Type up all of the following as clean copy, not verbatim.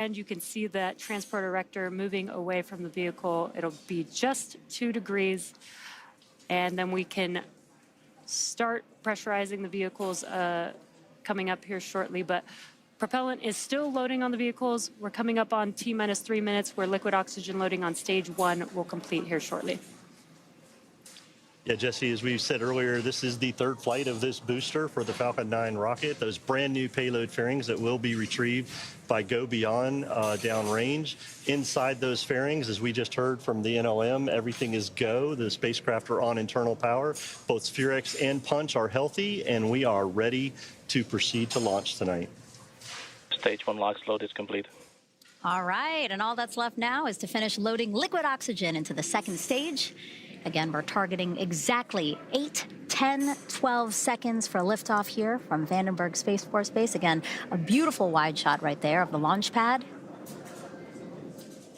And you can see that transport erector moving away from the vehicle. It'll be just 2 degrees. And then we can start pressurizing the vehicles coming up here shortly. But propellant is still loading on the vehicles. We're coming up on T-minus 3 minutes, where liquid oxygen loading on stage 1 will complete here shortly. Yeah, Jesse, as we said earlier, this is the 3rd flight of this booster for the Falcon 9 rocket. Those brand new payload fairings that will be retrieved by Go Beyond downrange. Inside those fairings, as we just heard from the NLM, everything is go. The spacecraft are on internal power. Both SPHEREx and Punch are healthy, and we are ready to proceed to launch tonight. Stage 1 LOX load is complete. All right, and all that's left now is to finish loading liquid oxygen into the 2nd stage. Again, we're targeting exactly 8, 10, 12 seconds for liftoff here from Vandenberg Space Force Base. Again, a beautiful wide shot right there of the launch pad.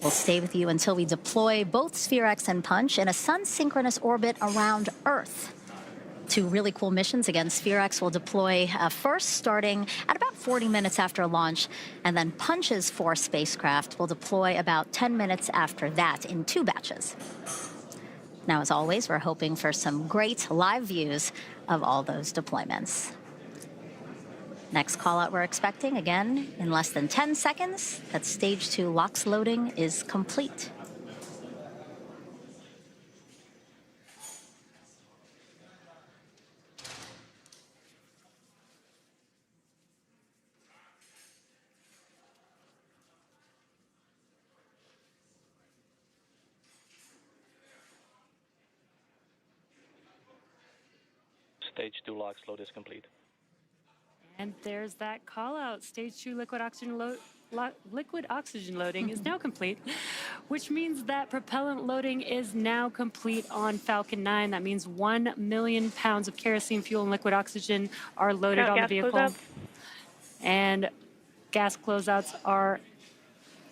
We'll stay with you until we deploy both SPHEREx and Punch in a sun-synchronous orbit around Earth. 2 really cool missions. Again, SPHEREx will deploy first, starting at about 40 minutes after launch, and then Punch's 4 spacecraft will deploy about 10 minutes after that in 2 batches. Now, as always, we're hoping for some great live views of all those deployments. Next call out we're expecting, again, in less than 10 seconds, that stage 2 LOX loading is complete. Stage 2 LOX load is complete. And there's that call out. Stage 2 liquid oxygen loading is now complete, which means that propellant loading is now complete on Falcon 9. That means 1 million pounds of kerosene fuel and liquid oxygen are loaded on the vehicle. And gas closeouts are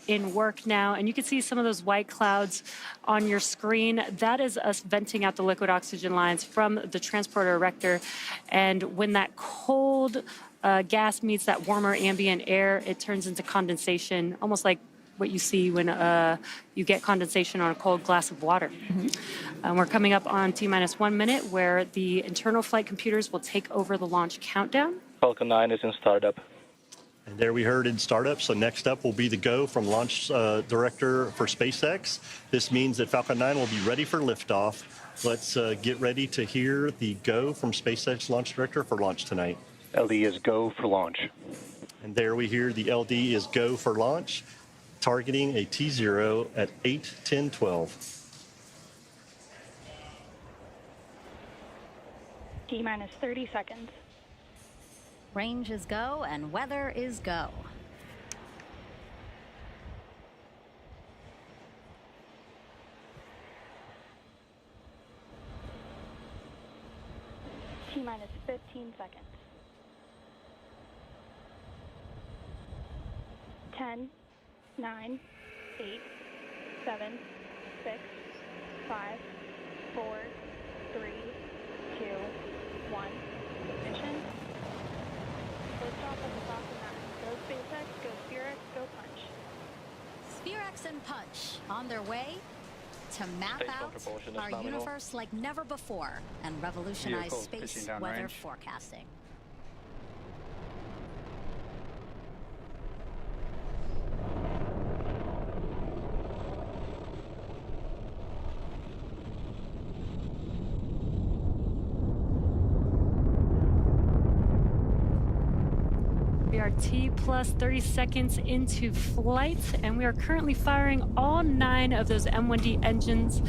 in work now, and you can see some of those white clouds on your screen. That is us venting out the liquid oxygen lines from the transporter erector, and when that cold gas meets that warmer ambient air, it turns into condensation, almost like what you see when you get condensation on a cold glass of water. We're coming up on T-minus 1 minute, where the internal flight computers will take over the launch countdown. Falcon 9 is in startup. And there we heard in startup. So next up will be the go from launch director for SpaceX. This means that Falcon 9 will be ready for liftoff. Let's get ready to hear the go from SpaceX launch director for launch tonight. LD is go for launch. And there we hear the LD is go for launch, targeting a T0 at 8, 10, 12. T-minus 30 seconds. Range is go and weather is go. T-minus 15 seconds. 10, 9, 8, 7, 6, 5, 4, 3, 2, 1. Ignition. Liftoff of the Falcon 9. Go SpaceX, go SPHEREx, go Punch. SPHEREx and Punch on their way to map out our universe like never before and revolutionize space weather forecasting. We are T plus 30 seconds into flight, and we are currently firing all 9 of those M1D engines.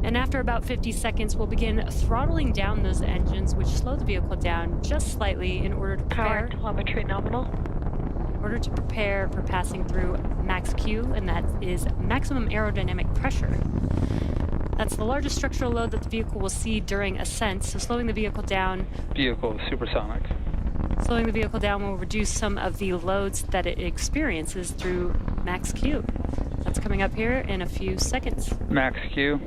And after about 50 seconds, we'll begin throttling down those engines, which slow the vehicle down just slightly in order to prepare. Power telemetry nominal. In order to prepare for passing through Max Q, and that is maximum aerodynamic pressure. That's the largest structural load that the vehicle will see during ascent, so slowing the vehicle down. Vehicle supersonic. Slowing the vehicle down will reduce some of the loads that it experiences through Max Q. That's coming up here in a few seconds. Max Q.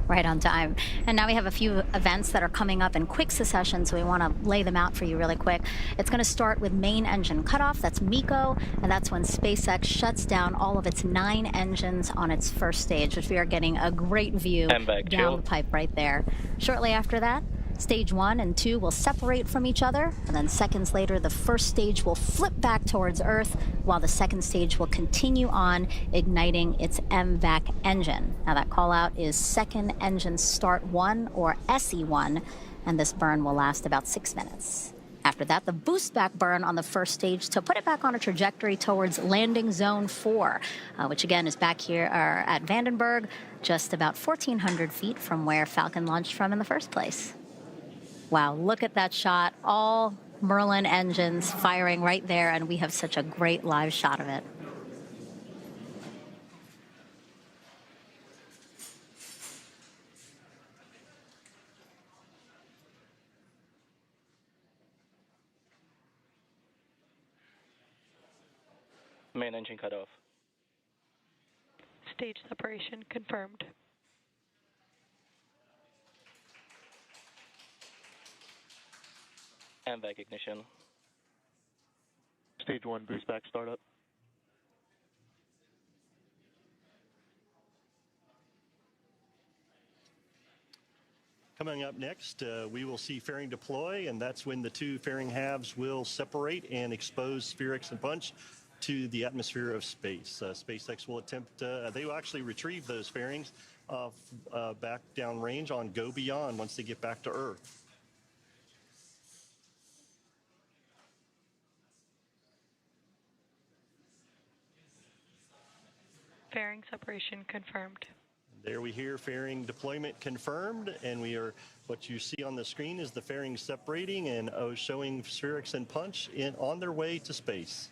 Right on time. And now we have a few events that are coming up in quick succession, so we want to lay them out for you really quick. It's going to start with main engine cutoff. That's MECO, and that's when SpaceX shuts down all of its 9 engines on its first stage, which we are getting a great view down the pipe right there. Shortly after that, Stage 1 and 2 will separate from each other, and then seconds later, the first stage will flip back towards Earth, while the second stage will continue on, igniting its MVAC engine. Now, that call out is Second Engine Start 1, or SE1, and this burn will last about 6 minutes. After that, the boost back burn on the first stage to put it back on a trajectory towards landing zone 4, which again is back here at Vandenberg, just about 1,400 feet from where Falcon launched from in the first place. Wow, look at that shot. All Merlin engines firing right there, and we have such a great live shot of it. Main engine cut off. Stage separation confirmed. MVAC ignition. Stage 1 boost back startup. Coming up next, we will see fairing deploy, and that's when the 2 fairing halves will separate and expose SPHEREx and Punch to the atmosphere of space. SpaceX will attempt, they will actually retrieve those fairings back downrange on Go Beyond once they get back to Earth. Fairing separation confirmed. There we hear fairing deployment confirmed, and what you see on the screen is the fairing separating and showing SPHEREx and Punch on their way to space.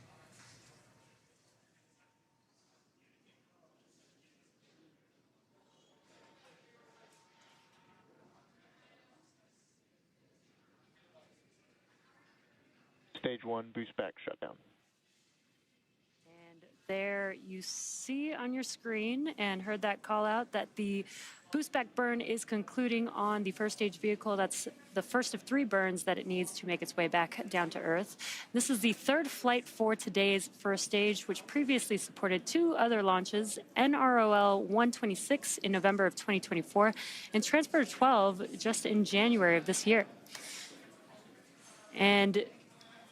Stage 1 boost back shutdown. There you see on your screen and heard that call out that the boost back burn is concluding on the first stage vehicle. That's the first of 3 burns that it needs to make its way back down to Earth. This is the 3rd flight for today's first stage, which previously supported 2 other launches, NROL 126 in November of 2024 and Transporter 12 just in January of this year. And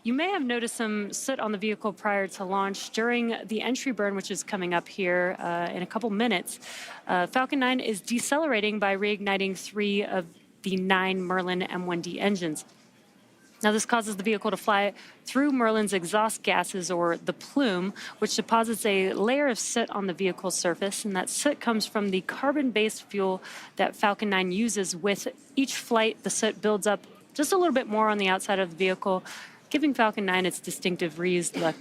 you may have noticed some soot on the vehicle prior to launch. During the entry burn, which is coming up here in a couple minutes, Falcon 9 is decelerating by reigniting 3 of the 9 Merlin M1D engines. Now, this causes the vehicle to fly through Merlin's exhaust gases, or the plume, which deposits a layer of soot on the vehicle's surface, and that soot comes from the carbon-based fuel that Falcon 9 uses. With each flight, the soot builds up just a little bit more on the outside of the vehicle, giving Falcon 9 its distinctive reused look.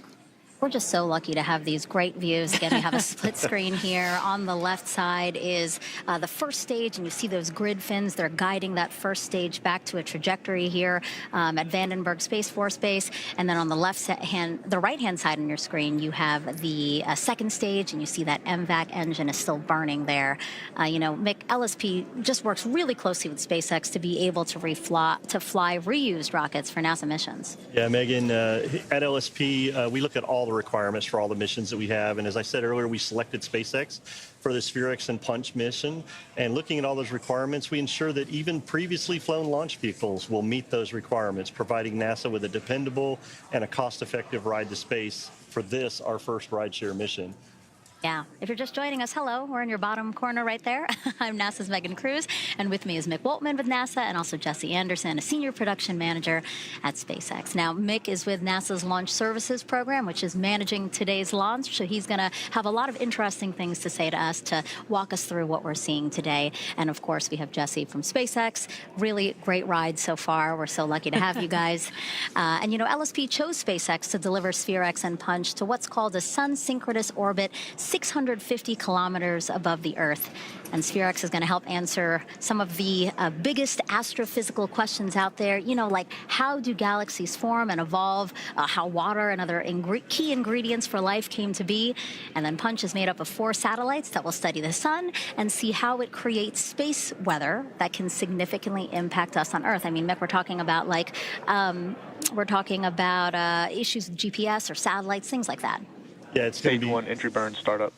We're just so lucky to have these great views. Again, we have a split screen here. On the left side is the first stage, and you see those grid fins. They're guiding that first stage back to a trajectory here at Vandenberg Space Force Base. And then on the the right-hand side on your screen, you have the second stage, and you see that MVAC engine is still burning there. Mick, LSP just works really closely with SpaceX to be able to fly reused rockets for NASA missions. Yeah, Megan, at LSP, we look at all the requirements for all the missions that we have. And as I said earlier, we selected SpaceX for the SPHEREx and Punch mission. And looking at all those requirements, we ensure that even previously flown launch vehicles will meet those requirements, providing NASA with a dependable and a cost-effective ride to space for this, our first rideshare mission. Yeah. If you're just joining us, hello. We're in your bottom corner right there. I'm NASA's Megan Cruz, and with me is Mick Woltman with NASA, and also Jesse Anderson, a senior production manager at SpaceX. Now, Mick is with NASA's Launch Services Program, which is managing today's launch, so he's going to have a lot of interesting things to say to us to walk us through what we're seeing today. And, of course, we have Jesse from SpaceX. Really great ride so far. We're so lucky to have you guys. LSP chose SpaceX to deliver SPHEREx and Punch to what's called a sun-synchronous orbit 650 kilometers above the Earth. And SPHEREx is going to help answer some of the biggest astrophysical questions out there. You know, like how do galaxies form and evolve, how water and other key ingredients for life came to be. And then Punch is made up of 4 satellites that will study the sun and see how it creates space weather that can significantly impact us on Earth. I mean, Mick, we're talking about issues with GPS or satellites, things like that. Yeah, it's Stage 1 entry burn startup.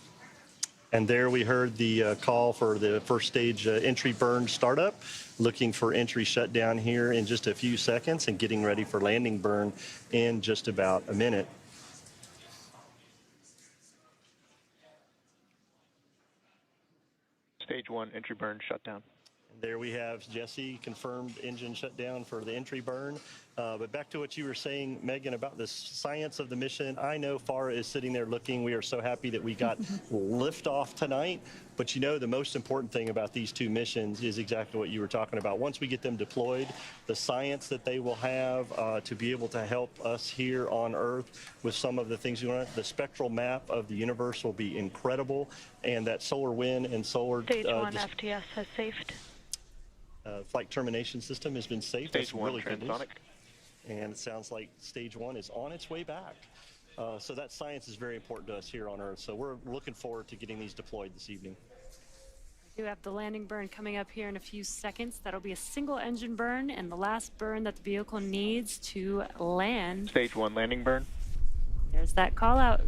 And there we heard the call for the first stage entry burn startup, looking for entry shutdown here in just a few seconds and getting ready for landing burn in just about a minute. Stage 1 entry burn shutdown. There we have Jesse, confirmed engine shutdown for the entry burn. But back to what you were saying, Megan, about the science of the mission. I know Farah is sitting there looking. We are so happy that we got liftoff tonight. But you know, the most important thing about these 2 missions is exactly what you were talking about. Once we get them deployed, the science that they will have to be able to help us here on Earth with some of the things we want. The spectral map of the universe will be incredible. And that solar wind and solar... Stage 1 FTS has saved. Flight termination system has been saved. Stage That's 1 really good news. transonic. And it sounds like stage 1 is on its way back. So that science is very important to us here on Earth. So we're looking forward to getting these deployed this evening. We do have the landing burn coming up here in a few seconds. That'll be a single engine burn and the last burn that the vehicle needs to land. Stage 1 landing burn. There's that call out.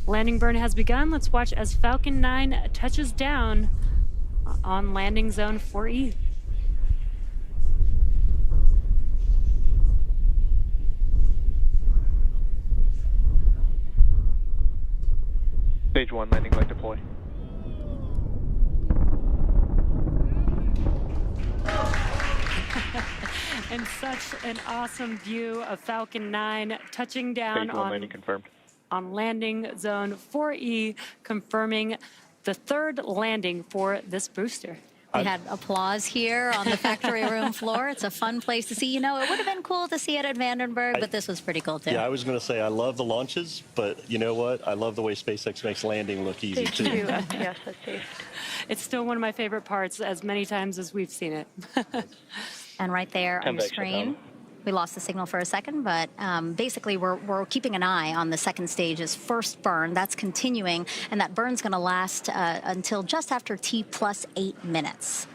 Landing burn has begun. Let's watch as Falcon 9 touches down on landing zone 4E. Stage 1 landing light deploy. And such an awesome view of Falcon 9 touching down Stage 1 landing confirmed. on landing zone 4E, confirming the 3rd landing for this booster. We had applause here on the factory room floor. It's a fun place to see. You know, it would have been cool to see it at Vandenberg, but this was pretty cool, too. Yeah, I was going to say I love the launches, but you know what? I love the way SpaceX makes landing look easy, Stage too. 2 FTS has saved. It's still one of my favorite parts, as many times as we've seen it. And right there on Come the back, screen, shutdown. we lost the signal for a second, but basically we're keeping an eye on the second stage's first burn. That's continuing, and that burn's going to last until just after T plus 8 minutes.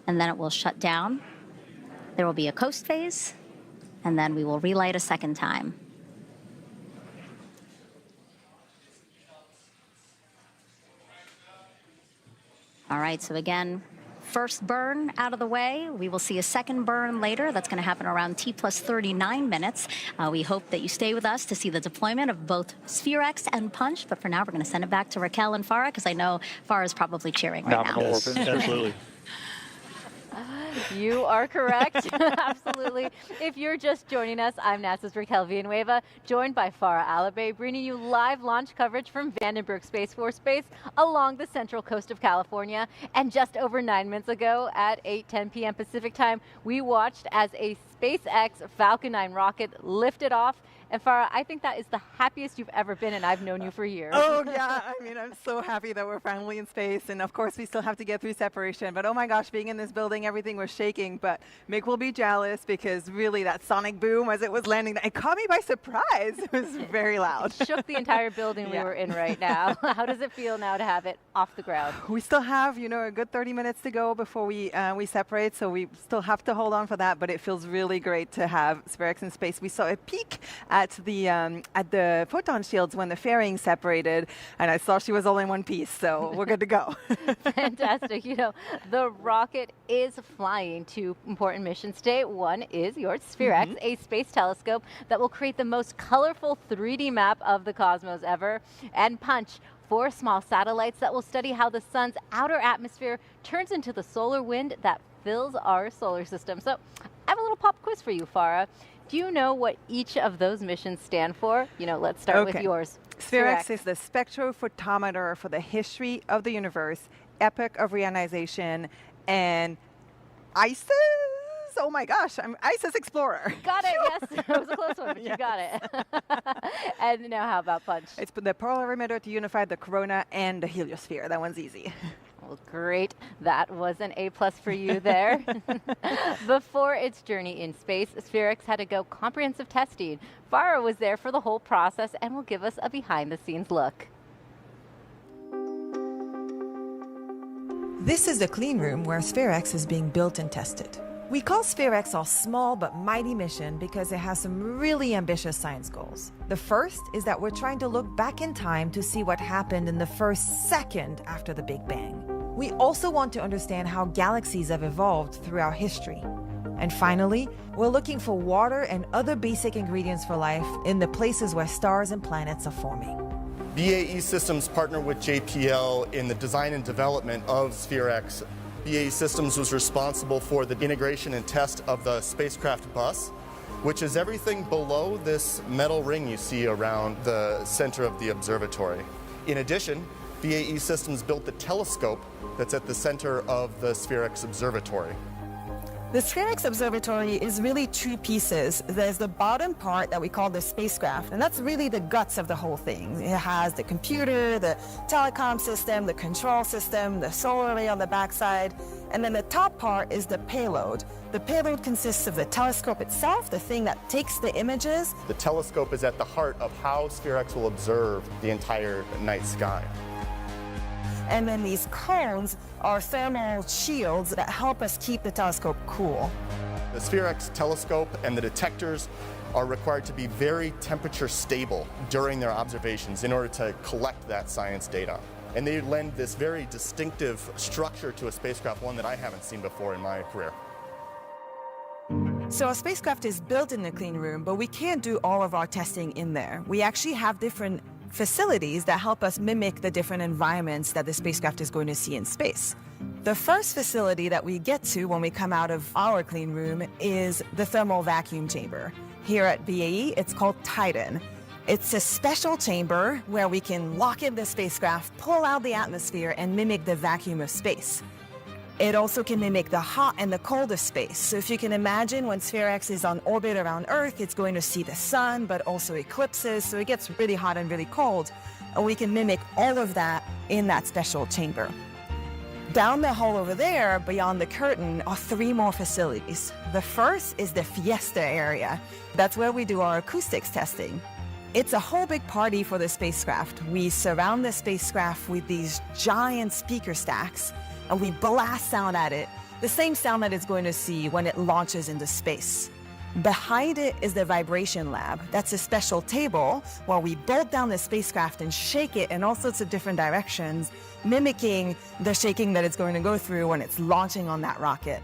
And then it will shut down. There will be a coast phase, and then we will relight a second time. All right, so again, first burn out of the way. We will see a second burn later. That's going to happen around T plus 39 minutes. We hope that you stay with us to see the deployment of both SPHEREx and Punch. But for now, we're going to send it back to Raquel and Farah, because I know Farah is probably cheering right now. Yes, absolutely. You are correct. Absolutely. If you're just joining us, I'm NASA's Raquel Villanueva, joined by Farah Alabay, bringing you live launch coverage from Vandenberg Space Force Base along the central coast of California. And just over 9 minutes ago at 8:10 p.m. Pacific time, we watched as a SpaceX Falcon 9 rocket lifted off. And Farah, I think that is the happiest you've ever been, and I've known you for years. Oh, yeah. I mean, I'm so happy that we're finally in space. And of course, we still have to get through separation. But oh my gosh, being in this building, everything was shaking. But Mick will be jealous, because really that sonic boom as it was landing, it caught me by surprise. It was very loud. It shook the entire building we were in right now. How does it feel now to have it off the ground? We still have, you know, a good 30 minutes to go before we separate. So we still have to hold on for that. But it feels really great to have SPHEREx in space. We saw a peek at the photon shields when the fairing separated, and I saw she was all in one piece, so we're good to go. Fantastic. You know, the rocket is flying to important missions today. One is your SPHEREx, a space telescope that will create the most colorful 3D map of the cosmos ever, and Punch, 4 small satellites that will study how the sun's outer atmosphere turns into the solar wind that fills our solar system. So I have a little pop quiz for you, Farah. Do you know what each of those missions stand for? You know, let's start with yours. SPHEREx is the spectrophotometer for the history of the universe, epoch of reionization, and ISIS? Oh my gosh, I'm ISIS Explorer. Got it, yes. It was a close one, but you got it. And now how about punch? It's the polarimeter to unify the corona and the heliosphere. That one's easy. Well, great. That was an A+ for you there. Before its journey in space, SPHEREx had to go comprehensive testing. Farah was there for the whole process and will give us a behind-the-scenes look. This is the clean room where SPHEREx is being built and tested. We call SPHEREx our small but mighty mission because it has some really ambitious science goals. The first is that we're trying to look back in time to see what happened in the first second after the Big Bang. We also want to understand how galaxies have evolved throughout history. And finally, we're looking for water and other basic ingredients for life in the places where stars and planets are forming. BAE Systems partnered with JPL in the design and development of SPHEREx. BAE Systems was responsible for the integration and test of the spacecraft bus, which is everything below this metal ring you see around the center of the observatory. In addition, BAE Systems built the telescope that's at the center of the SPHEREx observatory. The SPHEREx observatory is really two pieces. There's the bottom part that we call the spacecraft, and that's really the guts of the whole thing. It has the computer, the telecom system, the control system, the solar array on the backside, and then the top part is the payload. The payload consists of the telescope itself, the thing that takes the images. The telescope is at the heart of how SPHEREx will observe the entire night sky. And then these cones are thermal shields that help us keep the telescope cool. The SPHEREx telescope and the detectors are required to be very temperature stable during their observations in order to collect that science data. And they lend this very distinctive structure to a spacecraft, one that I haven't seen before in my career. So our spacecraft is built in the clean room, but we can't do all of our testing in there. We actually have different facilities that help us mimic the different environments that the spacecraft is going to see in space. The first facility that we get to when we come out of our clean room is the thermal vacuum chamber. Here at BAE, it's called Titan. It's a special chamber where we can lock in the spacecraft, pull out the atmosphere, and mimic the vacuum of space. It also can mimic the hot and the cold of space. So if you can imagine when SPHEREx is on orbit around Earth, it's going to see the sun, but also eclipses, so it gets really hot and really cold. And we can mimic all of that in that special chamber. Down the hall over there, beyond the curtain, are 3 more facilities. The first is the Fiesta area. That's where we do our acoustics testing. It's a whole big party for the spacecraft. We surround the spacecraft with these giant speaker stacks, and we blast sound at it, the same sound that it's going to see when it launches into space. Behind it is the vibration lab. That's a special table where we bolt down the spacecraft and shake it in all sorts of different directions, mimicking the shaking that it's going to go through when it's launching on that rocket.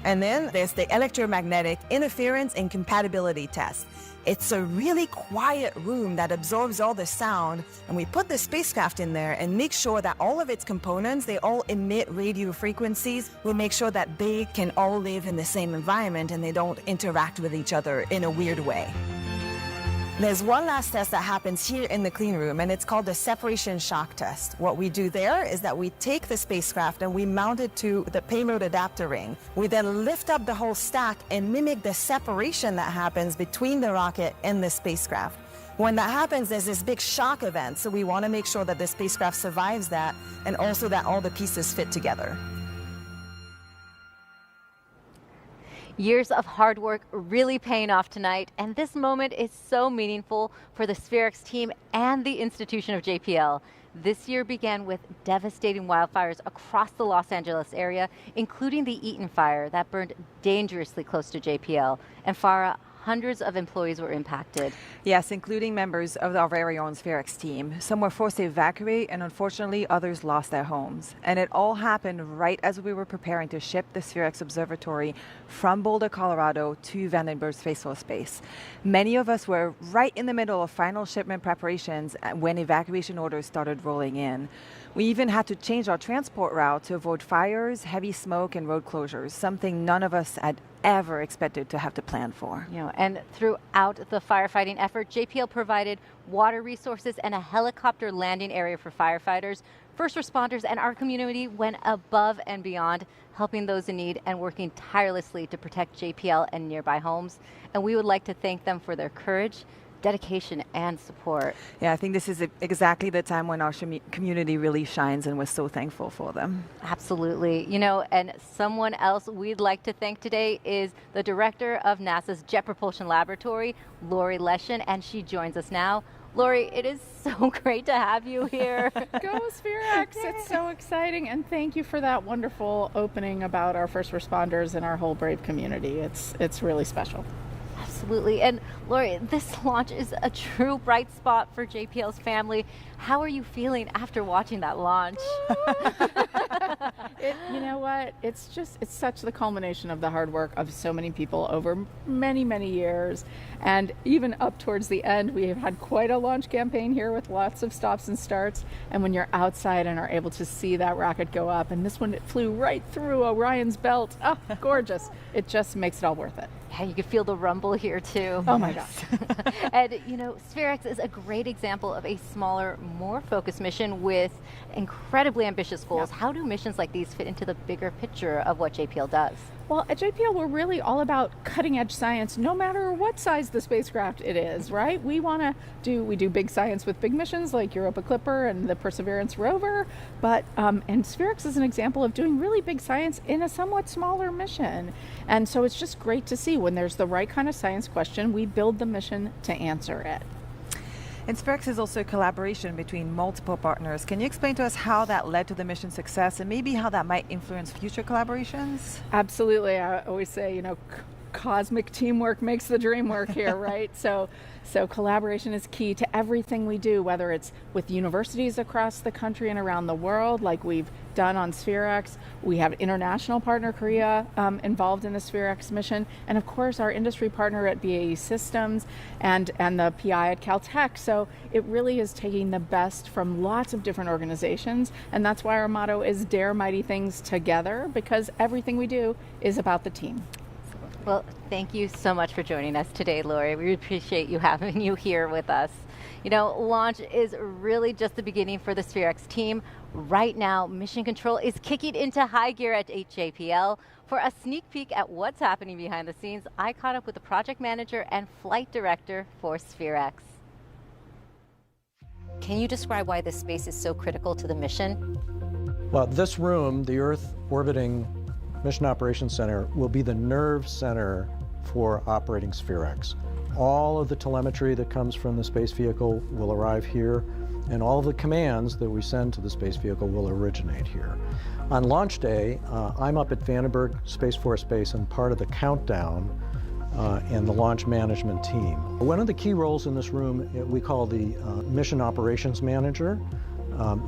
And then there's the electromagnetic interference and compatibility test. It's a really quiet room that absorbs all the sound, and we put the spacecraft in there and make sure that all of its components, they all emit radio frequencies. We'll make sure that they can all live in the same environment and they don't interact with each other in a weird way. There's one last test that happens here in the clean room, and it's called the separation shock test. What we do there is that we take the spacecraft and we mount it to the payload adapter ring. We then lift up the whole stack and mimic the separation that happens between the rocket and the spacecraft. When that happens, there's this big shock event, so we want to make sure that the spacecraft survives that and also that all the pieces fit together. Years of hard work really paying off tonight, and this moment is so meaningful for the SPHEREx team and the institution of JPL. This year began with devastating wildfires across the Los Angeles area, including the Eaton fire that burned dangerously close to JPL. And Farah, hundreds of employees were impacted. Yes, including members of our very own SPHEREx team. Some were forced to evacuate, and unfortunately, others lost their homes. And it all happened right as we were preparing to ship the SPHEREx Observatory from Boulder, Colorado to Vandenberg Space Force Base. Many of us were right in the middle of final shipment preparations when evacuation orders started rolling in. We even had to change our transport route to avoid fires, heavy smoke, and road closures, something none of us had ever expected to have to plan for. You know, and throughout the firefighting effort, JPL provided water resources and a helicopter landing area for firefighters. First responders and our community went above and beyond, helping those in need and working tirelessly to protect JPL and nearby homes. And we would like to thank them for their courage, dedication, and support. Yeah, I think this is exactly the time when our community really shines, and we're so thankful for them. Absolutely. You know, and someone else we'd like to thank today is the director of NASA's Jet Propulsion Laboratory, Lori Leshin, and she joins us now. Lori, it is so great to have you here. Go SPHEREx! It's so exciting, and thank you for that wonderful opening about our first responders and our whole brave community. It's really special. Absolutely. And Lori, this launch is a true bright spot for JPL's family. How are you feeling after watching that launch? You know what? It's such the culmination of the hard work of so many people over many, many years. And even up towards the end, we have had quite a launch campaign here with lots of stops and starts. And when you're outside and are able to see that rocket go up, and this one, it flew right through Orion's belt. Oh, gorgeous. It just makes it all worth it. Yeah, you can feel the rumble here too. Oh my gosh. And you know, SPHEREx is a great example of a smaller, more focused mission with incredibly ambitious goals. How do missions like these fit into the bigger picture of what JPL does? Well, at JPL, we're really all about cutting edge science, no matter what size the spacecraft it is, right? We do big science with big missions like Europa Clipper and the Perseverance rover, but and SPHEREx is an example of doing really big science in a somewhat smaller mission. And so it's just great to see when there's the right kind of science question, we build the mission to answer it. And SPHEREx is also a collaboration between multiple partners. Can you explain to us how that led to the mission success and maybe how that might influence future collaborations? Absolutely. I always say, you know, cosmic teamwork makes the dream work here, right? So collaboration is key to everything we do, whether it's with universities across the country and around the world, like we've done on SPHEREx. We have international partner Korea involved in the SPHEREx mission, and of course our industry partner at BAE Systems and the PI at Caltech. So it really is taking the best from lots of different organizations, and that's why our motto is Dare Mighty Things Together, because everything we do is about the team. Well, thank you so much for joining us today, Lori. We appreciate you having you here with us. You know, launch is really just the beginning for the SPHEREx team. Right now, mission control is kicking into high gear at JPL. For a sneak peek at what's happening behind the scenes, I caught up with the project manager and flight director for SPHEREx. Can you describe why this space is so critical to the mission? Well, this room, the Earth Orbiting Mission Operations Center, will be the nerve center for operating SPHEREx. All of the telemetry that comes from the space vehicle will arrive here, and all of the commands that we send to the space vehicle will originate here. On launch day, I'm up at Vandenberg Space Force Base and part of the countdown and the launch management team. One of the key roles in this room we call the Mission Operations Manager.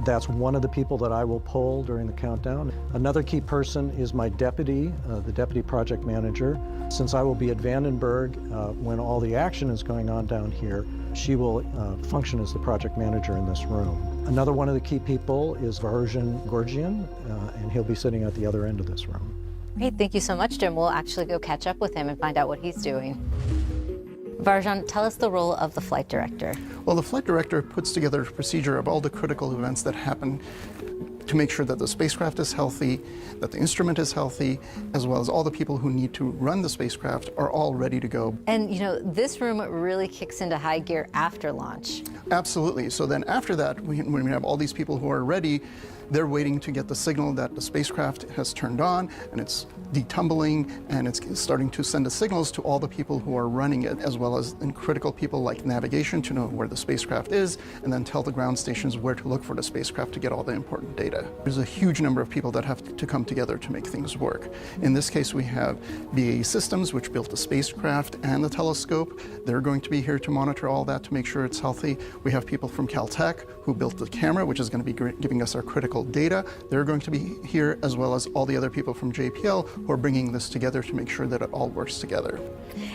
That's one of the people that I will poll during the countdown. Another key person is my deputy, the deputy project manager. Since I will be at Vandenberg when all the action is going on down here, she will function as the project manager in this room. Another one of the key people is Varjan Gorgian, and he'll be sitting at the other end of this room. Great, thank you so much, Jim. We'll actually go catch up with him and find out what he's doing. Varjan, tell us the role of the flight director. Well, the flight director puts together a procedure of all the critical events that happen to make sure that the spacecraft is healthy, that the instrument is healthy, as well as all the people who need to run the spacecraft are all ready to go. And you know, this room really kicks into high gear after launch. Absolutely. So then after that, when we have all these people who are ready, they're waiting to get the signal that the spacecraft has turned on and it's detumbling and it's starting to send the signals to all the people who are running it, as well as critical people like navigation to know where the spacecraft is and then tell the ground stations where to look for the spacecraft to get all the important data. There's a huge number of people that have to come together to make things work. In this case, we have BAE Systems, which built the spacecraft and the telescope. They're going to be here to monitor all that to make sure it's healthy. We have people from Caltech who built the camera, which is going to be giving us our critical data. They're going to be here, as well as all the other people from JPL who are bringing this together to make sure that it all works together.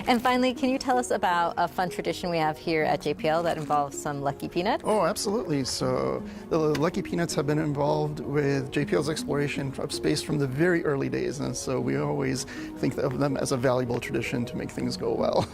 And finally, can you tell us about a fun tradition we have here at JPL that involves some Lucky Peanuts? Oh, absolutely. So the Lucky Peanuts have been involved involved with JPL's exploration of space from the very early days, and so we always think of them as a valuable tradition to make things go well.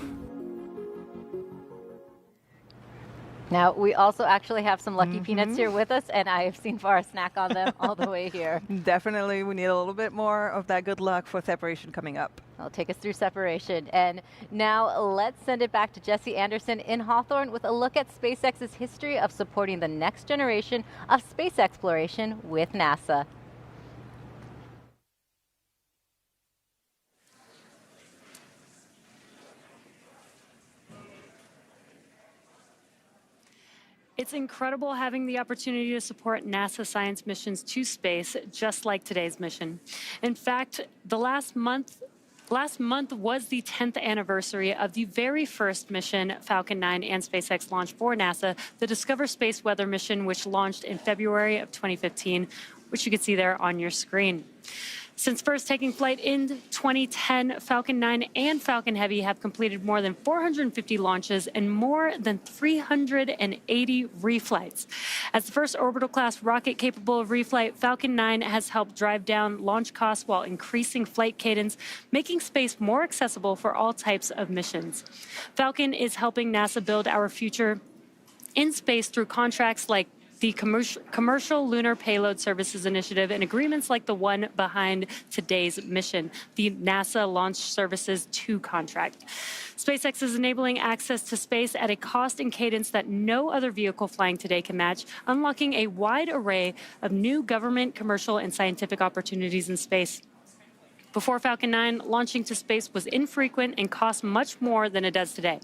Now, we also actually have some Lucky Peanuts here with us, and I have seen Farah snack on them all the way here. Definitely, we need a little bit more of that good luck for separation coming up. I'll take us through separation. And now let's send it back to Jesse Anderson in Hawthorne with a look at SpaceX's history of supporting the next generation of space exploration with NASA. It's incredible having the opportunity to support NASA science missions to space, just like today's mission. In fact, last month was the 10th anniversary of the very first mission Falcon 9 and SpaceX launched for NASA, the Discover Space Weather mission, which launched in February of 2015, which you can see there on your screen. Since first taking flight in 2010, Falcon 9 and Falcon Heavy have completed more than 450 launches and more than 380 reflights. As the first orbital-class rocket capable of reflight, Falcon 9 has helped drive down launch costs while increasing flight cadence, making space more accessible for all types of missions. Falcon is helping NASA build our future in space through contracts like the Commercial Lunar Payload Services Initiative and agreements like the one behind today's mission, the NASA Launch Services 2 contract. SpaceX is enabling access to space at a cost and cadence that no other vehicle flying today can match, unlocking a wide array of new government, commercial, and scientific opportunities in space. Before Falcon 9, launching to space was infrequent and cost much more than it does today.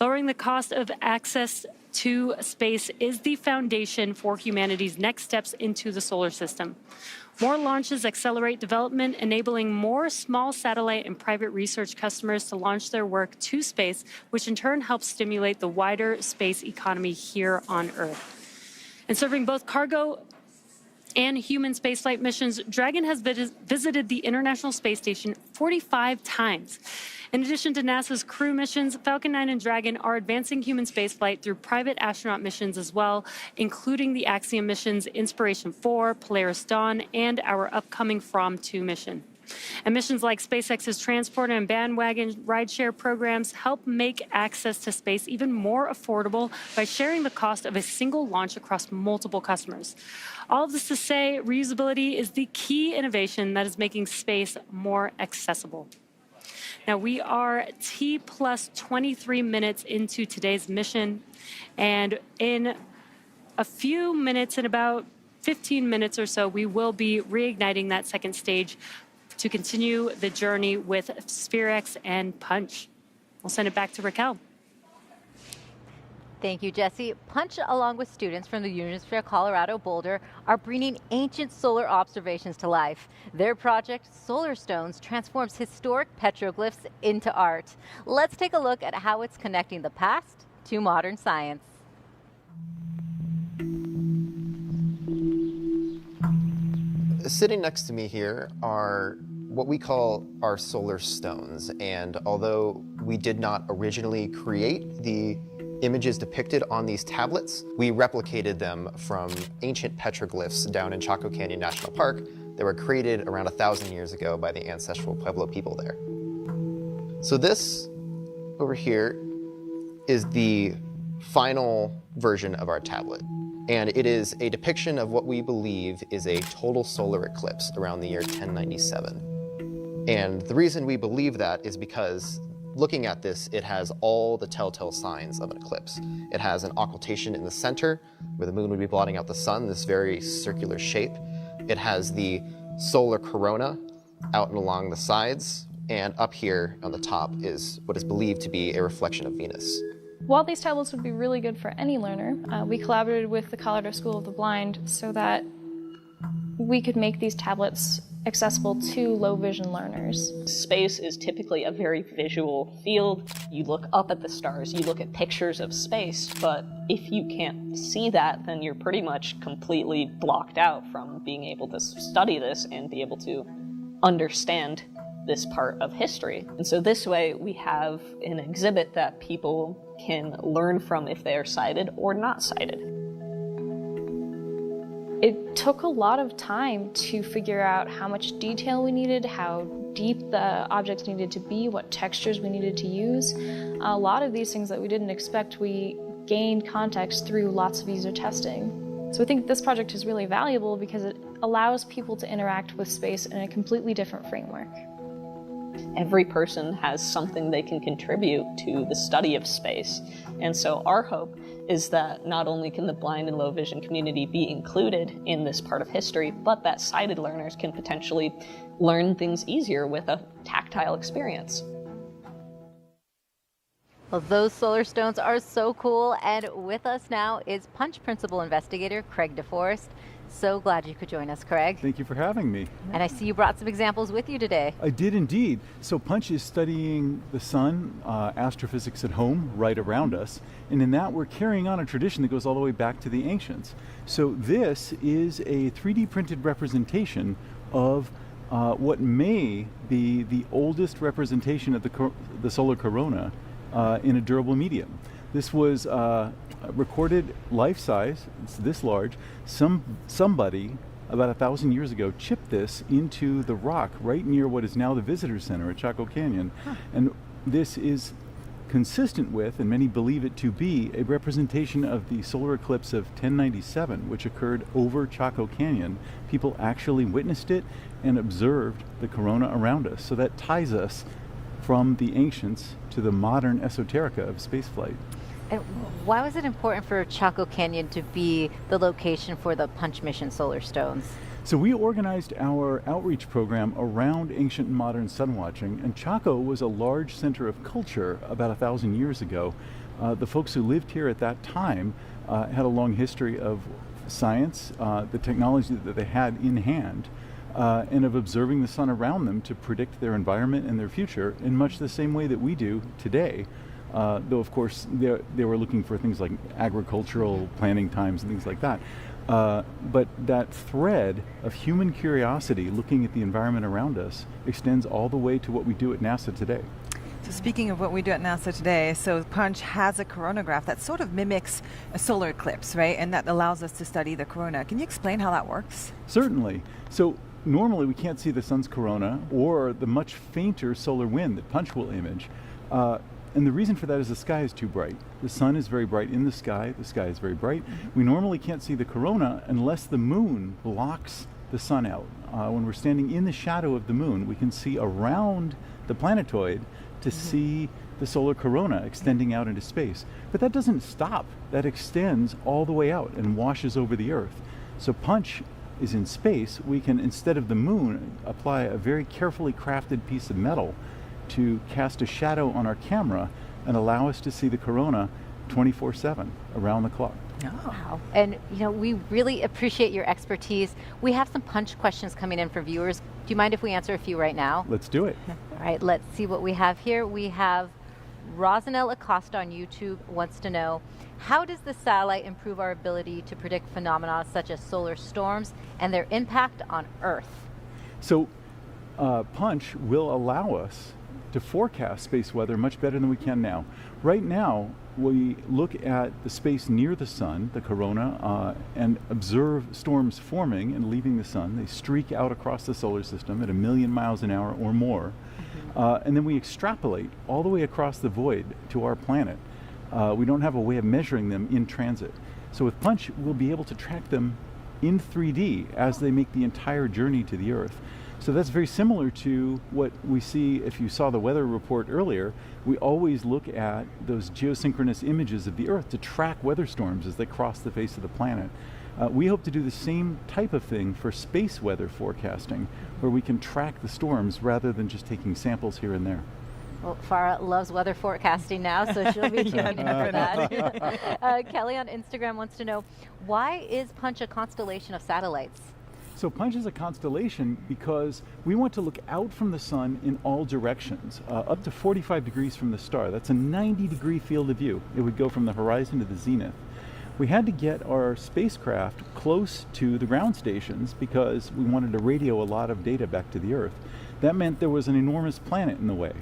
Lowering the cost of access to space is the foundation for humanity's next steps into the solar system. More launches accelerate development, enabling more small satellite and private research customers to launch their work to space, which in turn helps stimulate the wider space economy here on Earth. And serving both cargo and human spaceflight missions, Dragon has visited the International Space Station 45 times. In addition to NASA's crew missions, Falcon 9 and Dragon are advancing human spaceflight through private astronaut missions as well, including the Axiom missions Inspiration 4, Polaris Dawn, and our upcoming From 2 mission. And missions like SpaceX's Transporter and Bandwagon rideshare programs help make access to space even more affordable by sharing the cost of a single launch across multiple customers. All of this to say, reusability is the key innovation that is making space more accessible. Now, we are T plus 23 minutes into today's mission, and in a few minutes, in about 15 minutes or so, we will be reigniting that second stage to continue the journey with SPHEREx and Punch. We'll send it back to Raquel. Thank you, Jesse. Punch, along with students from the University of Colorado Boulder, are bringing ancient solar observations to life. Their project, Solar Stones, transforms historic petroglyphs into art. Let's take a look at how it's connecting the past to modern science. Sitting next to me here are what we call our solar stones, and although we did not originally create the images depicted on these tablets, we replicated them from ancient petroglyphs down in Chaco Canyon National Park that were created around 1,000 years ago by the ancestral Pueblo people there. So this over here is the final version of our tablet, and it is a depiction of what we believe is a total solar eclipse around the year 1097. And the reason we believe that is because looking at this, it has all the telltale signs of an eclipse. It has an occultation in the center, where the moon would be blotting out the sun, this very circular shape. It has the solar corona out and along the sides, and up here on the top is what is believed to be a reflection of Venus. While these tablets would be really good for any learner, we collaborated with the Colorado School of the Blind so that we could make these tablets accessible to low vision learners. Space is typically a very visual field. You look up at the stars, you look at pictures of space, but if you can't see that, then you're pretty much completely blocked out from being able to study this and be able to understand this part of history. And so this way we have an exhibit that people can learn from if they are sighted or not sighted. it took a lot of time to figure out how much detail we needed, how deep the objects needed to be, what textures we needed to use. A lot of these things that we didn't expect, we gained context through lots of user testing. So I think this project is really valuable because it allows people to interact with space in a completely different framework. Every person has something they can contribute to the study of space. And so our hope is that not only can the blind and low vision community be included in this part of history, but that sighted learners can potentially learn things easier with a tactile experience. Well, those solar stones are so cool. And with us now is Punch Principal Investigator Craig DeForest. So glad you could join us, Craig. Thank you for having me. And I see you brought some examples with you today. I did indeed. So Punch is studying the sun, astrophysics at home, right around us. And in that, we're carrying on a tradition that goes all the way back to the ancients. So this is a 3D printed representation of what may be the oldest representation of the solar corona in a durable medium. This was recorded life-size, it's this large. Somebody about 1,000 years ago chipped this into the rock right near what is now the visitor center at Chaco Canyon. And this is consistent with, and many believe it to be, a representation of the solar eclipse of 1097, which occurred over Chaco Canyon. People actually witnessed it and observed the corona around us. So that ties us from the ancients to the modern esoterica of spaceflight. And why was it important for Chaco Canyon to be the location for the Punch mission solar stones? So we organized our outreach program around ancient and modern sun watching, and Chaco was a large center of culture about 1,000 years ago. The folks who lived here at that time had a long history of science, the technology that they had in hand, and of observing the sun around them to predict their environment and their future in much the same way that we do today. Though, of course, they were looking for things like agricultural planting times and things like that. But that thread of human curiosity looking at the environment around us extends all the way to what we do at NASA today. So speaking of what we do at NASA today, so Punch has a coronagraph that sort of mimics a solar eclipse, right? And that allows us to study the corona. Can you explain how that works? Certainly. So normally we can't see the sun's corona or the much fainter solar wind that Punch will image. And the reason for that is the sky is too bright. The sun is very bright in the sky is very bright. We normally can't see the corona unless the moon blocks the sun out. When we're standing in the shadow of the moon, we can see around the planetoid to see the solar corona extending out into space. But that doesn't stop. That extends all the way out and washes over the Earth. So Punch is in space. We can, instead of the moon, apply a very carefully crafted piece of metal to cast a shadow on our camera and allow us to see the corona 24/7 around the clock. Oh. Wow. And we really appreciate your expertise. We have some Punch questions coming in for viewers. Do you mind if we answer a few right now? Let's do it. All right, let's see what we have here. We have Rosanelle Acosta on YouTube wants to know, how does the satellite improve our ability to predict phenomena such as solar storms and their impact on Earth? So Punch will allow us to forecast space weather much better than we can now. Right now, we look at the space near the sun, the corona, and observe storms forming and leaving the sun. They streak out across the solar system at 1,000,000 miles an hour or more. And then we extrapolate all the way across the void to our planet. We don't have a way of measuring them in transit. So with Punch, we'll be able to track them in 3D as they make the entire journey to the Earth. So that's very similar to what we see if you saw the weather report earlier. We always look at those geosynchronous images of the Earth to track weather storms as they cross the face of the planet. We hope to do the same type of thing for space weather forecasting, where we can track the storms rather than just taking samples here and there. Well, Farah loves weather forecasting now, so she'll be tuning in for that. Kelly on Instagram wants to know, why is Punch a constellation of satellites? So Punch is a constellation because we want to look out from the sun in all directions, up to 45 degrees from the star. That's a 90-degree field of view. It would go from the horizon to the zenith. We had to get our spacecraft close to the ground stations because we wanted to radio a lot of data back to the Earth. That meant there was an enormous planet in the way.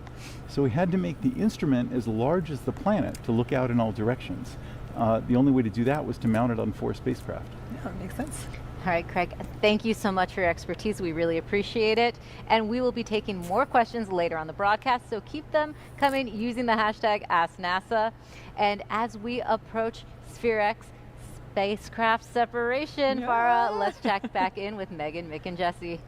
So we had to make the instrument as large as the planet to look out in all directions. the only way to do that was to mount it on 4 spacecraft. Yeah, makes sense. All right, Craig, thank you so much for your expertise. We really appreciate it. And we will be taking more questions later on the broadcast, so keep them coming using the hashtag AskNASA. And as we approach SPHEREx spacecraft separation, Farah, let's check back in with Megan, Mick, and Jesse.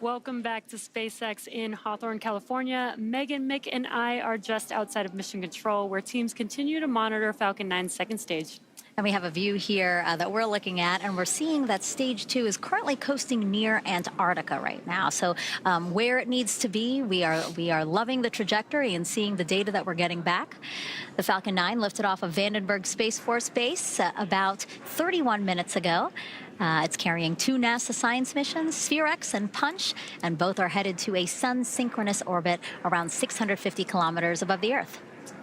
Welcome back to SpaceX in Hawthorne, California. Megan, Mick, and I are just outside of Mission Control, where teams continue to monitor Falcon 9's second stage. And we have a view here that we're looking at, and we're seeing that stage 2 is currently coasting near Antarctica right now. So where it needs to be, we are loving the trajectory and seeing the data that we're getting back. The Falcon 9 lifted off of Vandenberg Space Force Base about 31 minutes ago. It's carrying 2 NASA science missions, SPHEREx and Punch, and both are headed to a sun-synchronous orbit around 650 kilometers above the Earth.